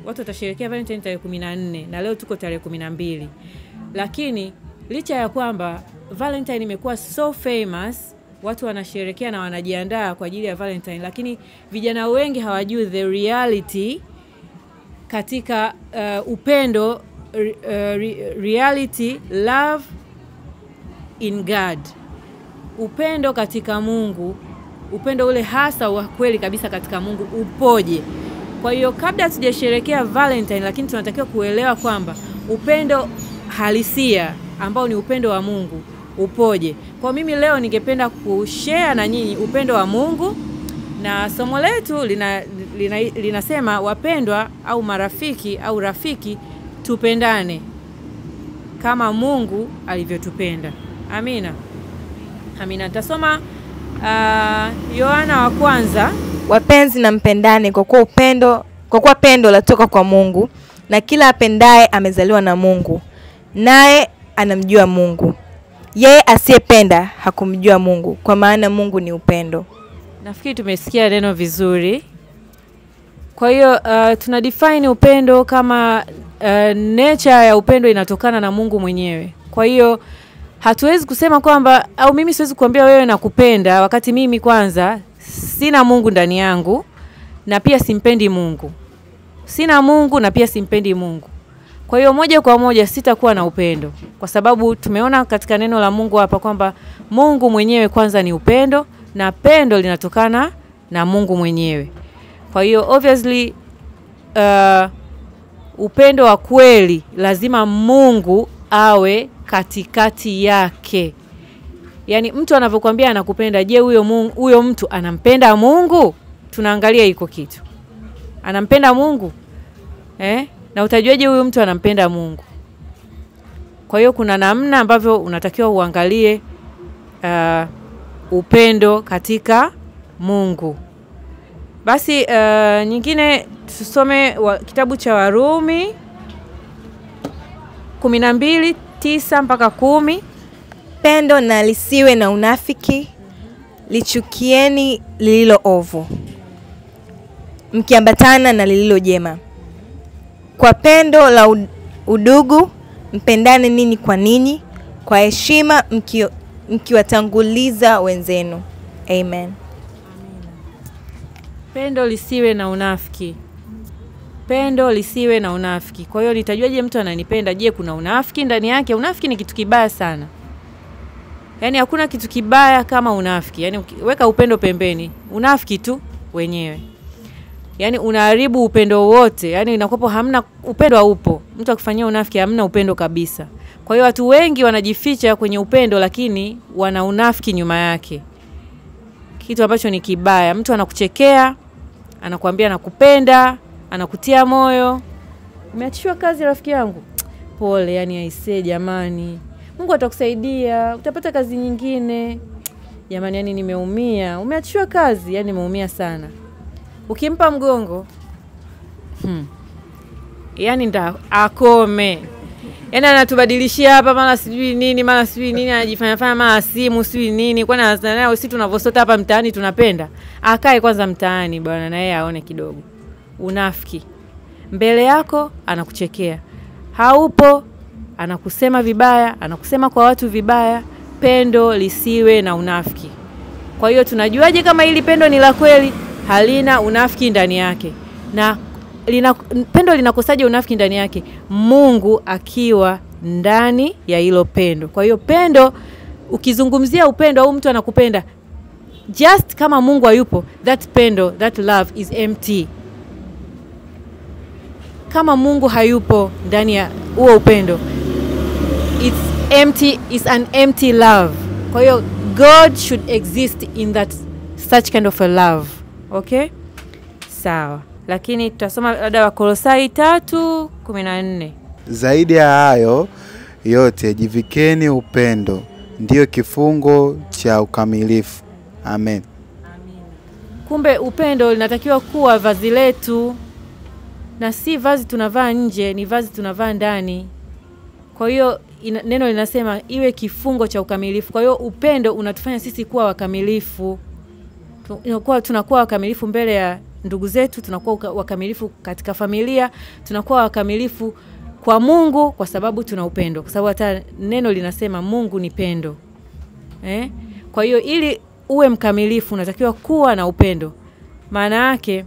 Watu watasherehekea Valentine tarehe 14 na leo tuko tarehe 12. Lakini licha ya kwamba Valentine imekuwa so famous, watu wanasherehekea na wanajiandaa kwa ajili ya Valentine, lakini vijana wengi hawajui the reality katika upendo, reality, love in God. Upendo katika Mungu, upendo ule hasa wa kweli kabisa katika Mungu upoje. Kwa hiyo kabla tujasherehekea Valentine, lakini tunatakiwa kuelewa kwamba upendo halisia ambao ni upendo wa Mungu upoje. Kwa mimi leo ningependa kushare na nyinyi upendo wa Mungu, na somo letu linasema wapendwa au marafiki au rafiki tupendane kama Mungu alivyotupenda. Amina. Amina. Tasoma Yohana wa kwanza. Wapenzi na mpendane kwa kuwa pendo latoka kwa Mungu, na kila apendaye amezaliwa na Mungu, naye anamjua Mungu. Yeye asiyependa hakumjua Mungu, kwa maana Mungu ni upendo. Nafikiri tumesikia neno vizuri. Kwa hiyo tuna define upendo kama nature ya upendo inatokana na Mungu mwenyewe. Kwa hiyo hatuwezi kusema kwamba, au mimi siwezi kuambia wewe nakupenda wakati mimi kwanza sina Mungu ndani yangu na pia simpendi Mungu. Sina Mungu na pia simpendi Mungu. Kwa hiyo moja kwa moja sitakuwa na upendo, kwa sababu tumeona katika neno la Mungu hapa kwamba Mungu mwenyewe kwanza ni upendo na pendo linatokana na Mungu mwenyewe. Kwa hiyo obviously upendo wa kweli lazima Mungu awe katikati yake. Yaani mtu anavyokuambia anakupenda, je, huyo mtu anampenda Mungu? Tunaangalia iko kitu. Anampenda Mungu? Na utajuaje huyo mtu anampenda Mungu? Kwa hiyo kuna namna ambavyo unatakiwa uangalie upendo katika Mungu. Basi nyingine tusome kitabu cha Warumi 12:9 mpaka 10. Pendo na lisiwe na unafiki, lichukieni lililo ovu, mkiambatana na lililo jema. Kwa pendo la udugu mpendane ninyi kwa ninyi, kwa heshima mkiwatanguliza wenzenu. Amen. Pendo lisiwe na unafiki. Pendo lisiwe na unafiki. Kwa hiyo nitajuaje mtu ananipenda? Je, kuna unafiki ndani yake? Unafiki ni kitu kibaya sana. Yaani hakuna kitu kibaya kama unafiki. Yaani weka upendo pembeni, unafiki tu wenyewe. Yaani unaharibu upendo wote. Yaani inakuwa hamna upendo, haupo. Mtu akifanyia unafiki hamna upendo kabisa. Kwa hiyo watu wengi wanajificha kwenye upendo lakini wana unafiki nyuma yake. Kitu ambacho ni kibaya. Mtu anakuchekea, anakuambia nakupenda, anakutia moyo. Umeachishwa kazi rafiki yangu? Pole, yani aisee jamani. Mungu atakusaidia, utapata kazi nyingine. Jamani, yani nimeumia. Umeachishwa kazi, yani nimeumia sana. Ukimpa mgongo, yani ndio akome. Yaani anatubadilishia hapa mara sijui nini, anajifanya mara simu sijui nini. Kwani anasema sisi tunavosota hapa mtaani tunapenda. Akae kwanza mtaani bwana, na yeye aone kidogo. Unafiki. Mbele yako anakuchekea. Haupo anakusema vibaya, anakusema kwa watu vibaya. Pendo lisiwe na unafiki. Kwa hiyo tunajuaje kama hili pendo ni la kweli? Halina unafiki ndani yake. Na pendo linakosaje unafiki ndani yake? Mungu akiwa ndani ya hilo pendo. Kwa hiyo pendo, ukizungumzia upendo au mtu anakupenda, just kama Mungu hayupo, that pendo, that love is empty. Kama Mungu hayupo ndani ya huo upendo, it's empty, is an empty love. Kwa hiyo God should exist in such kind of a love. Okay? Sawa. Lakini tutasoma labda Wakolosai 3:14. Zaidi ya hayo yote jivikeni upendo, ndio kifungo cha ukamilifu. Amen. Kumbe upendo linatakiwa kuwa vazi letu, na si vazi tunavaa nje, ni vazi tunavaa ndani. Kwa hiyo neno linasema iwe kifungo cha ukamilifu. Kwa hiyo upendo unatufanya sisi kuwa wakamilifu. Tunakuwa wakamilifu mbele ya ndugu zetu, tunakuwa wakamilifu katika familia, tunakuwa wakamilifu kwa Mungu kwa sababu tuna upendo. Kwa sababu hata neno linasema Mungu ni pendo. Kwa hiyo ili uwe mkamilifu unatakiwa kuwa na upendo. Maana yake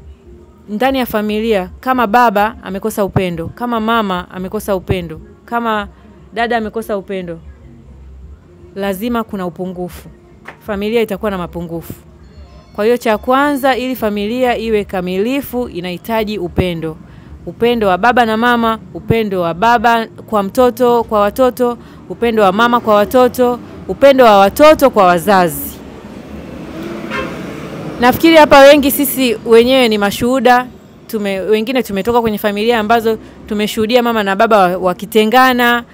ndani ya familia, kama baba amekosa upendo, kama mama amekosa upendo, kama dada amekosa upendo, lazima kuna upungufu. Familia itakuwa na mapungufu. Kwa hiyo cha kwanza, ili familia iwe kamilifu inahitaji upendo. Upendo wa baba na mama, upendo wa baba kwa mtoto, kwa watoto, upendo wa mama kwa watoto, upendo wa watoto kwa wazazi. Nafikiri hapa wengi sisi wenyewe ni mashuhuda. Wengine tumetoka kwenye familia ambazo tumeshuhudia mama na baba wakitengana.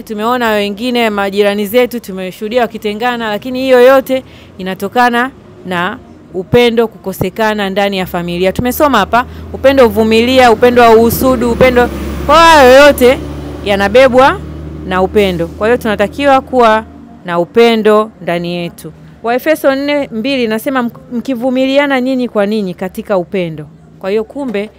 Tumeona wengine majirani zetu tumeshuhudia wakitengana, lakini hiyo yote inatokana na upendo kukosekana ndani ya familia. Tumesoma hapa upendo uvumilia, upendo wa uhusudu, upendo. Kwa hayo yote yanabebwa na upendo. Kwa hiyo tunatakiwa kuwa na upendo ndani yetu. Waefeso 4:2 nasema mkivumiliana nyinyi kwa ninyi katika upendo. Kwa hiyo kumbe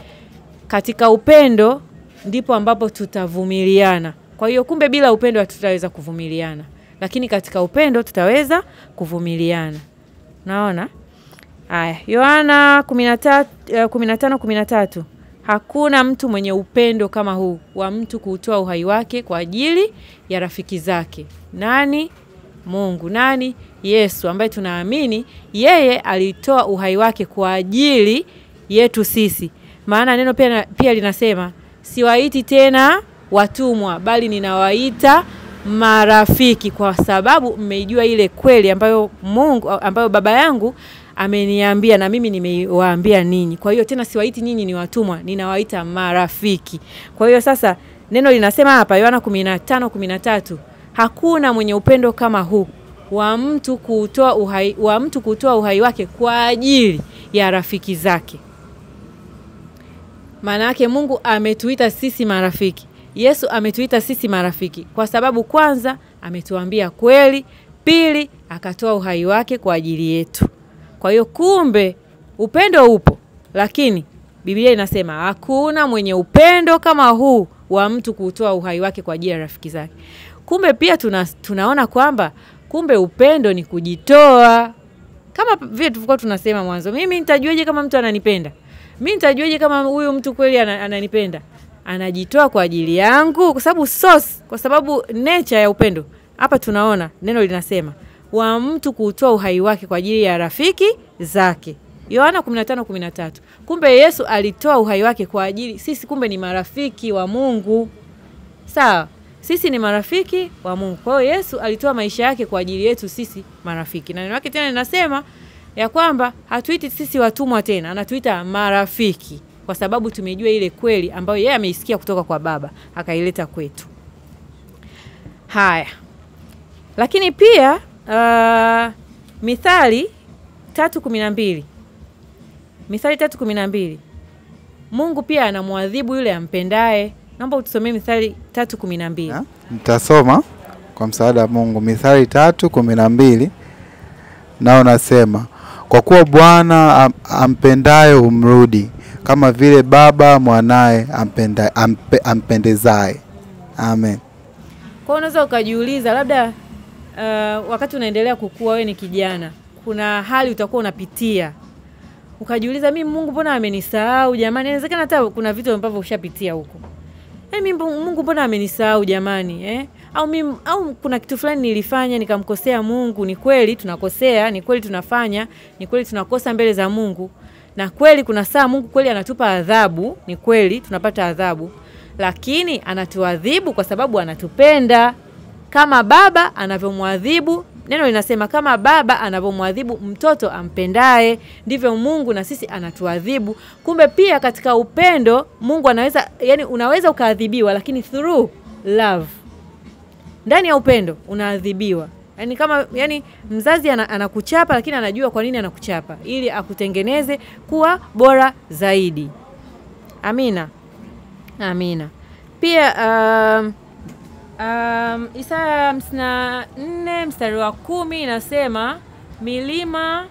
katika upendo ndipo ambapo tutavumiliana. Kwa hiyo kumbe bila upendo hatutaweza kuvumiliana. lakini katika upendo tutaweza kuvumiliana. Unaona? Haya, Yohana 15:13. Hakuna mtu mwenye upendo kama huu wa mtu kutoa uhai wake kwa ajili ya rafiki zake. Nani? Mungu. Nani? Yesu, ambaye tunaamini yeye alitoa uhai wake kwa ajili yetu sisi. Maana neno pia linasema, siwaiti tena watumwa bali ninawaita marafiki, kwa sababu mmeijua ile kweli ambayo Baba yangu ameniambia na mimi nimewaambia ninyi. Kwa hiyo tena siwaiti nyinyi ni watumwa, ninawaita marafiki. Kwa hiyo sasa neno linasema hapa Yohana 15:13, hakuna mwenye upendo kama huu wa mtu kutoa uhai wake kwa ajili ya rafiki zake. Maana yake Mungu ametuita sisi marafiki. Yesu ametuita sisi marafiki kwa sababu kwanza ametuambia kweli, pili akatoa uhai wake kwa ajili yetu. Kwa hiyo kumbe upendo upo, lakini Biblia inasema hakuna mwenye upendo kama huu wa mtu kutoa uhai wake kwa ajili ya rafiki zake. Kumbe pia tunaona kwamba kumbe upendo ni kujitoa. Kama vile tulikuwa tunasema mwanzo, mimi nitajuaje kama mtu ananipenda? Mimi nitajuaje kama huyu mtu kweli ananipenda? Anajitoa kwa ajili yangu, kwa sababu nature ya upendo. Hapa tunaona neno linasema wa mtu kutoa uhai wake kwa ajili ya rafiki zake. Yohana 15:13. Kumbe Yesu alitoa uhai wake kwa ajili sisi, kumbe ni marafiki wa Mungu. Sawa? Sisi ni marafiki wa Mungu. Kwa hiyo Yesu alitoa maisha yake kwa ajili yetu sisi marafiki. Na neno lake tena linasema ya kwamba hatuiti sisi watumwa tena, anatuita marafiki, kwa sababu tumejua ile kweli ambayo yeye ameisikia kutoka kwa Baba akaileta kwetu. Haya. Lakini pia Mithali 3:12. Mithali 3:12. Mungu pia anamwadhibu yule ampendaye. Naomba utusomee Mithali 3:12. Nitasoma kwa msaada wa Mungu. Mithali 3:12. Nao nasema, kwa kuwa Bwana ampendaye humrudi, kama vile baba mwanae ampendezaye. Amen. Kwa unaweza ukajiuliza labda wakati unaendelea kukua, wewe ni kijana, kuna hali utakuwa unapitia. Ukajiuliza, mimi Mungu mbona amenisahau jamani? Inawezekana hata kuna vitu ambavyo ushapitia huko. Mimi Mungu mbona amenisahau jamani? Au kuna kitu fulani nilifanya nikamkosea Mungu. Ni kweli tunakosea, ni kweli tunafanya, ni kweli tunakosa mbele za Mungu. Na kweli kuna saa Mungu kweli anatupa adhabu, ni kweli tunapata adhabu. Lakini anatuadhibu kwa sababu anatupenda. Kama baba anavyomwadhibu, neno linasema kama baba anavyomwadhibu mtoto ampendaye, ndivyo Mungu na sisi anatuadhibu. Kumbe pia katika upendo Mungu anaweza, unaweza ukaadhibiwa lakini through love. Ndani ya upendo unaadhibiwa. Kama mzazi anakuchapa lakini anajua kwa nini anakuchapa, ili akutengeneze kuwa bora zaidi. Amina. Amina. Pia Isaya 54 mstari wa 10 inasema, milima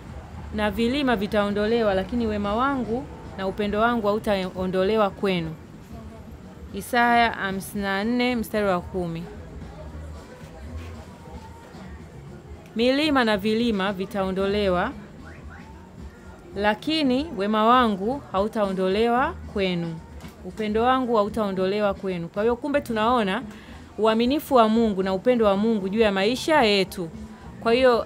na vilima vitaondolewa lakini wema wangu na upendo wangu hautaondolewa kwenu. Isaya 54 mstari wa 10. Milima na vilima vitaondolewa lakini wema wangu hautaondolewa kwenu. Upendo wangu hautaondolewa kwenu. Kwa hiyo kumbe tunaona uaminifu wa Mungu na upendo wa Mungu juu ya maisha yetu. Kwa hiyo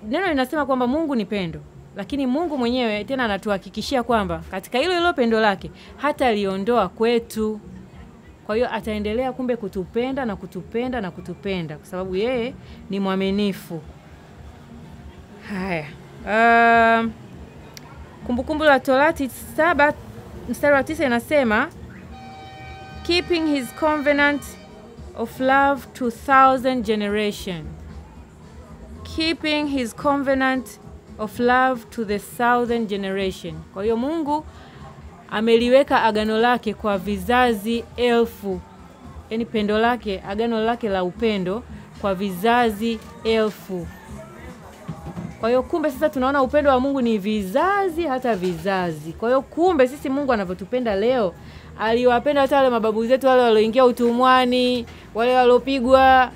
neno linasema kwamba Mungu ni pendo, lakini Mungu mwenyewe tena anatuhakikishia kwamba katika hilo pendo lake hata liondoa kwetu. Kwa hiyo ataendelea kumbe kutupenda na kutupenda na kutupenda kwa sababu yeye ni mwaminifu. Haya. Kumbukumbu la Torati 7 mstari wa 9 inasema, keeping his covenant of love to 1,000 generation. Keeping his covenant of love to the 1,000 generation. Kwa hiyo Mungu ameliweka agano lake kwa vizazi 1000. Pendo lake, agano lake la upendo kwa vizazi 1000. Kwa hiyo kumbe sasa tunaona upendo wa Mungu ni vizazi hata vizazi. Kwa hiyo kumbe sisi Mungu anavyotupenda leo, aliwapenda hata wale mababu zetu wale walioingia utumwani, wale waliopigwa,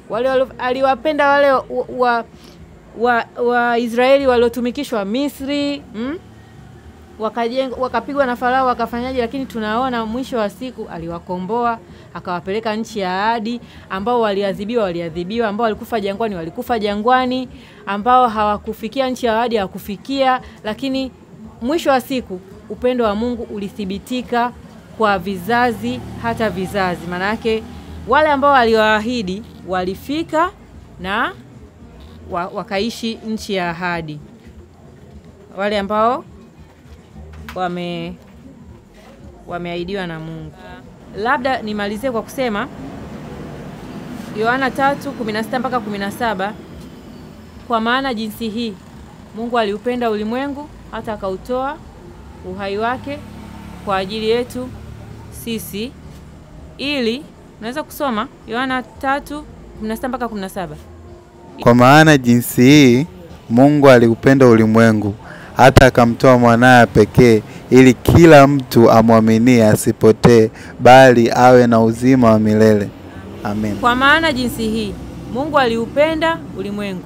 aliwapenda wale wa Israeli waliotumikishwa Misri, wakapigwa na Farao wakafanyaje, lakini tunaona mwisho wa siku aliwakomboa, akawapeleka nchi ya ahadi. Ambao waliadhibiwa, ambao walikufa jangwani, ambao hawakufikia nchi ya ahadi hawakufikia, lakini mwisho wa siku upendo wa Mungu ulithibitika kwa vizazi hata vizazi. Maana yake wale ambao aliwaahidi walifika na wakaishi nchi ya ahadi. Wale ambao wameahidiwa na Mungu. Labda nimalizie kwa kusema Yohana 3:16 mpaka 17, kwa maana jinsi hii Mungu aliupenda ulimwengu hata akautoa uhai wake kwa ajili yetu sisi, ili unaweza kusoma Yohana 3:16 mpaka 17. Kwa maana jinsi hii Mungu aliupenda ulimwengu hata akamtoa mwanae pekee, ili kila mtu amwaminie asipotee bali awe na uzima wa milele. Amen. Kwa maana jinsi hii Mungu aliupenda ulimwengu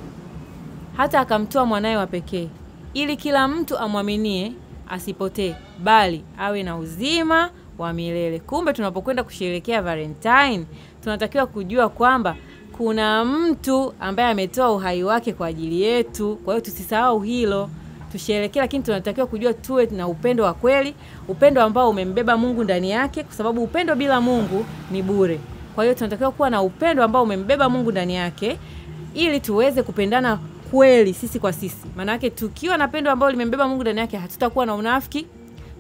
hata akamtoa mwanae wa pekee, ili kila mtu amwaminie asipotee bali awe na uzima wa milele. Kumbe tunapokwenda kusherehekea Valentine, tunatakiwa kujua kwamba kuna mtu ambaye ametoa uhai wake kwa ajili yetu. Kwa hiyo tusisahau hilo, tusherehekee, lakini tunatakiwa kujua tuwe na upendo wa kweli, upendo ambao umembeba Mungu ndani yake, kwa sababu upendo bila Mungu ni bure. Kwa hiyo tunatakiwa kuwa na upendo ambao umembeba Mungu ndani yake, ili tuweze kupendana kweli sisi kwa sisi. Maana yake tukiwa na pendo ambao limembeba Mungu ndani yake, hatutakuwa na unafiki,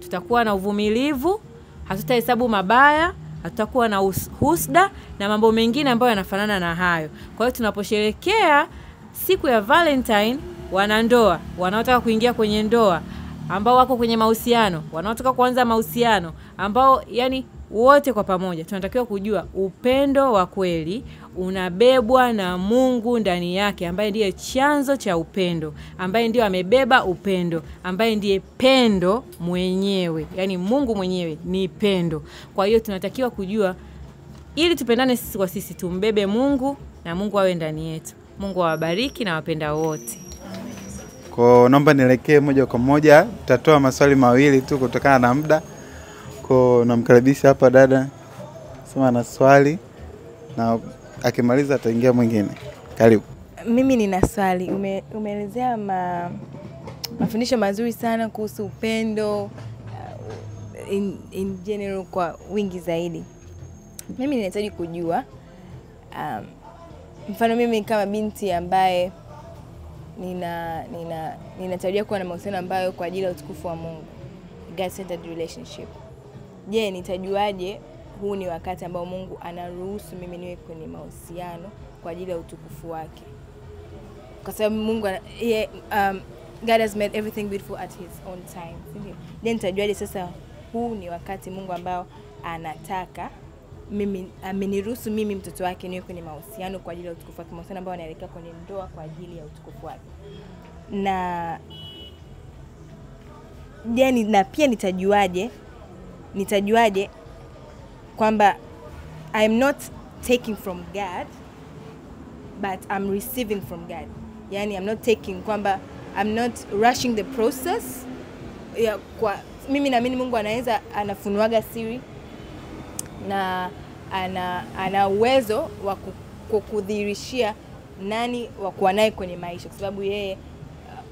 tutakuwa na uvumilivu, hatutahesabu mabaya, hatutakuwa na husda na mambo mengine ambayo yanafanana na hayo. Kwa hiyo tunaposherehekea siku ya Valentine, wanandoa, wanaotaka kuingia kwenye ndoa, ambao wako kwenye mahusiano, wanaotaka kuanza mahusiano, ambao yani wote kwa pamoja tunatakiwa kujua upendo wa kweli unabebwa na Mungu ndani yake, ambaye ndiye chanzo cha upendo, ambaye ndiye amebeba upendo, ambaye ndiye pendo mwenyewe. Yani Mungu mwenyewe ni pendo. Kwa hiyo tunatakiwa kujua, ili tupendane sisi kwa sisi, tumbebe Mungu na Mungu awe ndani yetu. Mungu awabariki na wapenda wote. Kwa naomba nielekee moja kwa moja, tutatoa maswali mawili tu kutokana na muda. Kwa namkaribisha hapa dada, sema na swali na akimaliza ataingia mwingine. Karibu. Mimi nina swali. Umeelezea mafundisho mazuri sana kuhusu upendo in general kwa wingi zaidi. Mimi ninahitaji kujua mfano mimi kama binti ambaye ninatarajia kuwa na mahusiano ambayo kwa ajili ya utukufu wa Mungu, God-centered relationship. Je, nitajuaje huu ni wakati ambao Mungu anaruhusu mimi niwe kwenye mahusiano kwa ajili ya utukufu wake? Kwa sababu Mungu God has made everything beautiful at his own time. Je, nitajuaje sasa huu ni wakati Mungu ambao anataka mimi, ameniruhusu mimi mtoto wake niwe kwenye mahusiano kwa ajili ya utukufu wake, mahusiano ambao yanaelekea kwenye ndoa kwa ajili ya utukufu wake? Na pia nitajuaje kwamba I'm not taking from God but I'm receiving from God? Yani I'm not taking, kwamba I'm not rushing the process. Kwa mimi naamini Mungu anaweza anafunuaga siri na ana uwezo wa kukudhihirishia nani wa kuwa naye kwenye maisha, kwa sababu yeye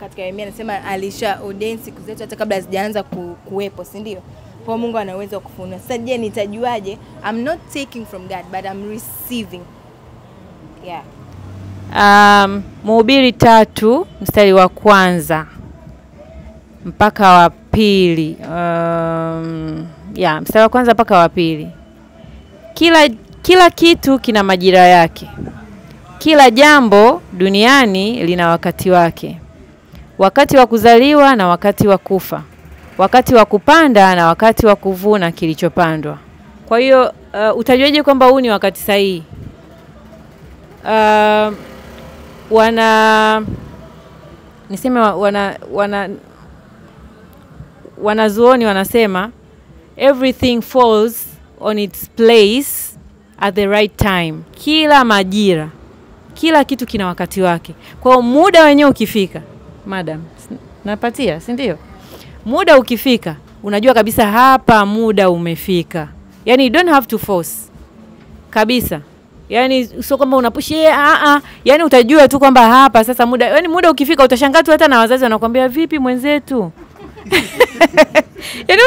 katika Yeremia anasema alisha ordain siku zetu hata kabla hazijaanza kuwepo, si ndio? Kwa Mungu ana uwezo wa kufunua. Sasa je, nitajuaje I'm not taking from God but I'm receiving? Mhubiri 3 mstari wa 1 mpaka wa 2. Mstari wa 1 mpaka wa 2. Kila kitu kina majira yake. Kila jambo duniani lina wakati wake. Wakati wa kuzaliwa na wakati wa kufa. Wakati wa kupanda na wakati wa kuvuna kilichopandwa. Kwa hiyo utajuaje kwamba huu ni wakati sahihi? niseme wanazuoni wanasema everything falls on its place at the right time. Kila majira, kila kitu kina wakati wake. Kwa muda wenyewe ukifika, madam, napatia, si ndio? Muda ukifika, unajua kabisa hapa muda umefika. Yani you don't have to force. Kabisa. Yani sio kwamba unapush yani utajua tu kwamba hapa sasa muda, yani muda ukifika utashangaa tu hata na wazazi wanakuambia vipi mwenzetu? Yani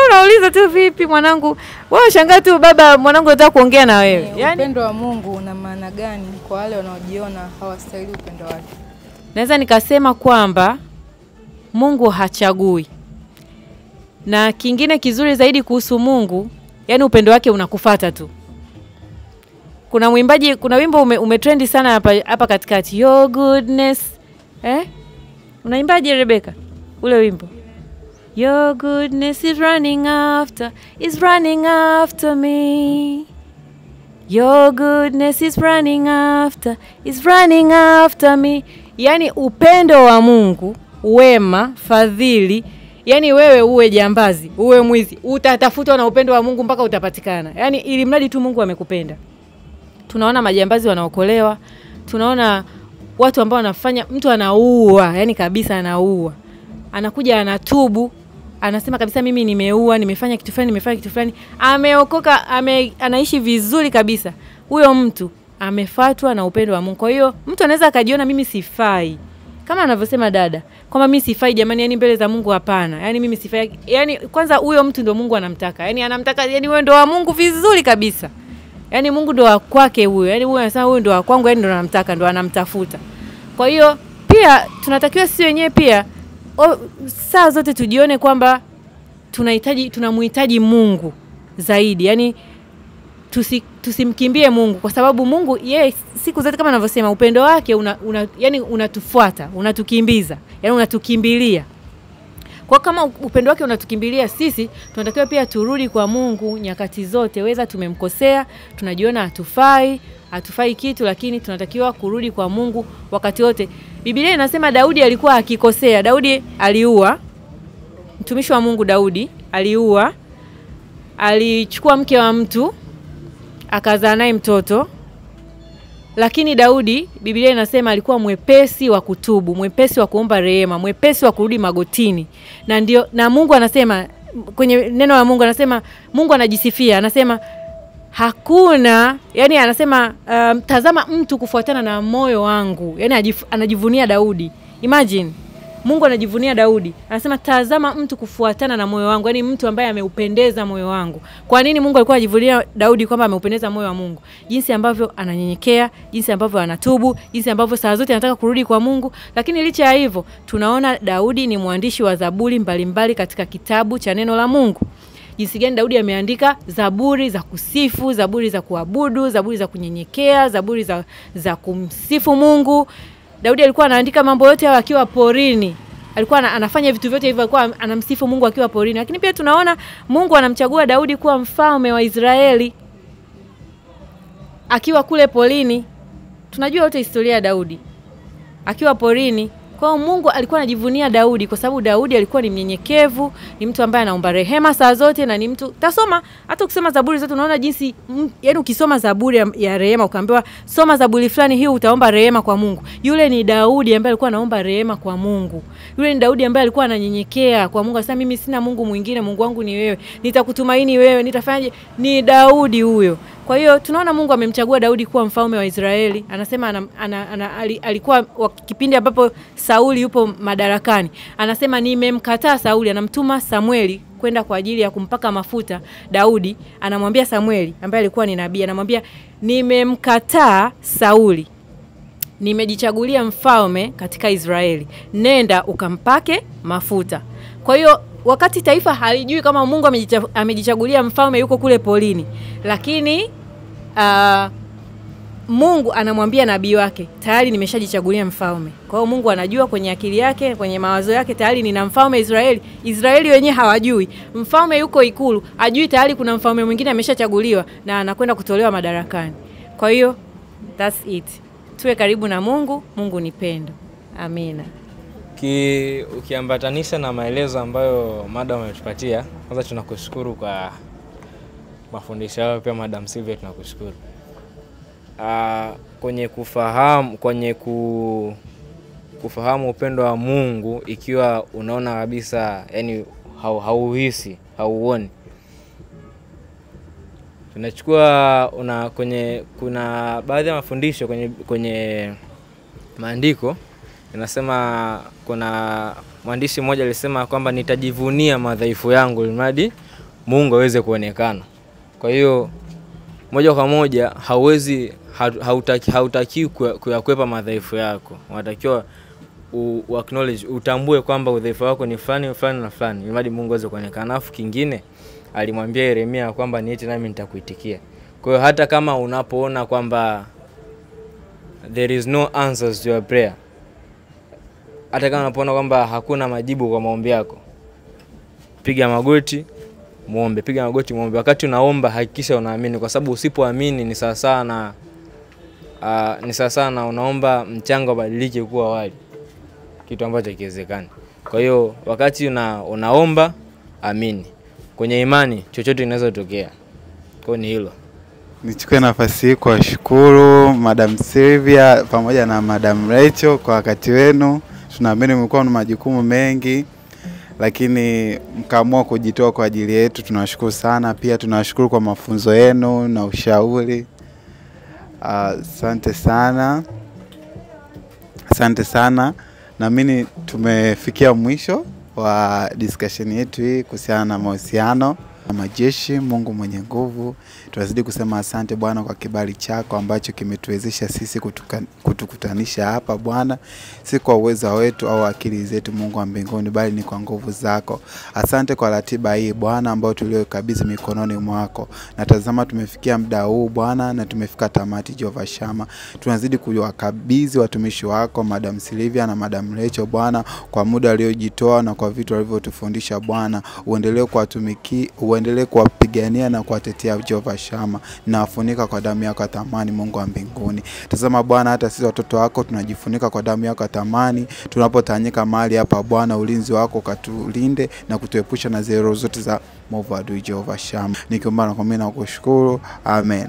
unauliza tu vipi mwanangu? Wewe shangaa tu baba mwanangu anataka kuongea na wewe. Yani upendo wa Mungu una maana gani kwa wale wanaojiona hawastahili upendo wake? Naweza nikasema kwamba Mungu hachagui. Na kingine kizuri zaidi kuhusu Mungu, yani upendo wake unakufuata tu. Kuna mwimbaji, kuna wimbo umetrendi sana hapa katikati, Your Goodness. Unaimbaje Rebecca? Ule wimbo. Your goodness is running after me. Your goodness is running after me. Yani upendo wa Mungu, wema, fadhili, yani wewe uwe jambazi, uwe mwizi, utatafutwa na upendo wa Mungu mpaka utapatikana. Yani ili mradi tu Mungu amekupenda. Tunaona majambazi wanaokolewa, tunaona watu ambao wanafanya, mtu anaua, yani kabisa anaua. Anakuja anatubu, anasema kabisa mimi nimeua, nimefanya kitu fulani, ameokoka, anaishi vizuri kabisa. Huyo mtu amefuatwa na upendo wa Mungu. Kwa hiyo mtu anaweza akajiona mimi sifai. Kama anavyosema dada, kwamba mimi sifai jamani, yani mbele za Mungu hapana. Yani mimi sifai. Yani kwanza huyo mtu ndio Mungu anamtaka. Yani anamtaka, yani wewe ndio wa Mungu vizuri kabisa. Yani Mungu ndio wa kwake huyo. Yani huyo anasema huyo ndio wa kwangu, yani ndio anamtaka, ndio anamtafuta. Kwa hiyo pia tunatakiwa sisi wenyewe pia saa zote tujione kwamba tunamhitaji Mungu zaidi. Yani tusimkimbie Mungu, kwa sababu Mungu yeye siku zote kama anavyosema upendo wake yani unatufuata, unatukimbiza, yani unatukimbilia. Kwa kama upendo wake unatukimbilia sisi, tunatakiwa pia turudi kwa Mungu nyakati zote. Weza tumemkosea, tunajiona hatufai kitu, lakini tunatakiwa kurudi kwa Mungu wakati wote. Biblia inasema Daudi alikuwa akikosea. Daudi aliua. Mtumishi wa Mungu Daudi aliua. Alichukua mke wa mtu, akazaa naye mtoto. Lakini Daudi, Biblia inasema alikuwa mwepesi wa kutubu, mwepesi wa kuomba rehema, mwepesi wa kurudi magotini. Na Mungu anasema kwenye neno la Mungu, anasema Mungu anajisifia, anasema hakuna, yani anasema tazama mtu kufuatana na moyo wangu. Yani anajivunia Daudi. Imagine, Mungu anajivunia Daudi. Anasema tazama mtu kufuatana na moyo wangu, yani mtu ambaye ameupendeza moyo wangu. Kwa nini Mungu alikuwa anajivunia Daudi kwamba ameupendeza moyo wa Mungu? Jinsi ambavyo ananyenyekea, jinsi ambavyo anatubu, jinsi ambavyo saa zote anataka kurudi kwa Mungu. Lakini licha ya hivyo, tunaona Daudi ni mwandishi wa zaburi mbalimbali katika kitabu cha neno la Mungu. Jinsi gani Daudi ameandika zaburi za kusifu, zaburi za kuabudu, zaburi za kunyenyekea, zaburi za kumsifu Mungu. Daudi alikuwa anaandika mambo yote akiwa porini. Alikuwa anafanya vitu vyote hivyo, alikuwa anamsifu Mungu akiwa porini. Lakini pia tunaona Mungu anamchagua Daudi kuwa mfalme wa Israeli akiwa kule porini. Tunajua yote historia ya Daudi akiwa porini. Kwa Mungu alikuwa anajivunia Daudi kwa sababu Daudi alikuwa ni mnyenyekevu, ni mtu ambaye anaomba rehema saa zote, na ni mtu tasoma hata ukisoma zaburi zote unaona jinsi, yani ukisoma zaburi ya rehema ukaambiwa soma zaburi fulani hii utaomba rehema kwa Mungu. Yule ni Daudi ambaye alikuwa anaomba rehema kwa Mungu. Yule ni Daudi ambaye alikuwa ananyenyekea kwa Mungu. Sasa mimi sina Mungu mwingine, Mungu wangu ni wewe. Nitakutumaini wewe, nitafanyaje? Ni Daudi huyo. Kwa hiyo tunaona Mungu amemchagua Daudi kuwa mfalme wa Israeli. Anasema alikuwa kipindi ambapo Sauli yupo madarakani. Anasema nimemkataa Sauli, anamtuma Samueli kwenda kwa ajili ya kumpaka mafuta Daudi. Anamwambia Samueli ambaye alikuwa ni nabii, anamwambia nimemkataa Sauli, nimejichagulia mfalme katika Israeli, nenda ukampake mafuta. Kwa hiyo wakati taifa halijui kama Mungu amejichagulia mfalme yuko kule polini, lakini Mungu anamwambia nabii wake, tayari nimeshajichagulia mfalme. Kwa hiyo Mungu anajua kwenye akili yake, kwenye mawazo yake, tayari nina mfalme Israeli. Israeli wenyewe hawajui. Mfalme yuko ikulu, ajui tayari kuna mfalme mwingine ameshachaguliwa na anakwenda kutolewa madarakani. Kwa hiyo that's it. Tuwe karibu na Mungu. Mungu ni pendo. Amina. Ukiambatanisha na maelezo ambayo madam ametupatia, kwanza tunakushukuru kwa mafundisho yao, pia Madam Sylvia tunakushukuru. Kwenye kufahamu upendo wa Mungu, ikiwa unaona kabisa yani hauhisi, hauoni. Tunachukua kuna baadhi ya mafundisho kwenye maandiko inasema, kuna mwandishi mmoja alisema kwamba nitajivunia madhaifu yangu ili Mungu aweze kuonekana. Kwa hiyo moja kwa moja hautaki kuyakwepa madhaifu yako. Unatakiwa acknowledge, utambue kwamba udhaifu wako ni fulani na fulani ili Mungu aweze kuonekana. Alafu kingine alimwambia Yeremia kwamba niite nami nitakuitikia. Kwa hiyo hata kama unapoona kwamba there is no answers to your prayer, hata kama unapoona kwamba hakuna majibu kwa maombi yako, piga magoti muombe. Wakati unaomba hakikisha unaamini, kwa sababu usipoamini ni sawa sana unaomba mchanga ubadilike kuwa wali, kitu ambacho hakiwezekani. Kwa hiyo wakati unaomba, amini. Kwenye imani chochote kinaweza kutokea. Kwa ni hilo. Nichukue nafasi hii kuwashukuru Madam Sylvia pamoja na Madam Rachel kwa wakati wenu. Tunaamini mlikuwa na majukumu mengi, lakini mkaamua kujitoa kwa ajili yetu. Tunawashukuru sana. Pia tunawashukuru kwa mafunzo yenu na ushauri. Asante sana. Naamini tumefikia mwisho wa discussion yetu hii kuhusiana na mahusiano na majeshi. Mungu mwenye nguvu, tunazidi kusema asante Bwana kwa kibali chako ambacho kimetuwezesha sisi kutukutanisha hapa Bwana, si kwa uwezo wetu au akili zetu Mungu wa mbinguni, bali ni kwa nguvu zako. Asante kwa ratiba hii Bwana ambayo tuliyokabidhi mikononi mwako. Na tazama tumefikia muda huu Bwana, na tumefika tamati Jehova Shama. Tunazidi kuwakabidhi watumishi wako Madam Sylvia na Madam Rachel Bwana, kwa muda waliojitoa na kwa vitu walivyotufundisha Bwana. Uendelee kuwapigania na kuwatetea Jehova Shama, na wafunika kwa damu yako ya thamani Mungu wa mbinguni. Tazama Bwana, hata sisi watoto wako tunajifunika kwa damu yako ya thamani. Tunapotanyika mahali hapa Bwana, ulinzi wako katulinde na kutuepusha na zero zote za mwovu adui Jehova Shama. Nikiomba na kuamini na kushukuru. Amen.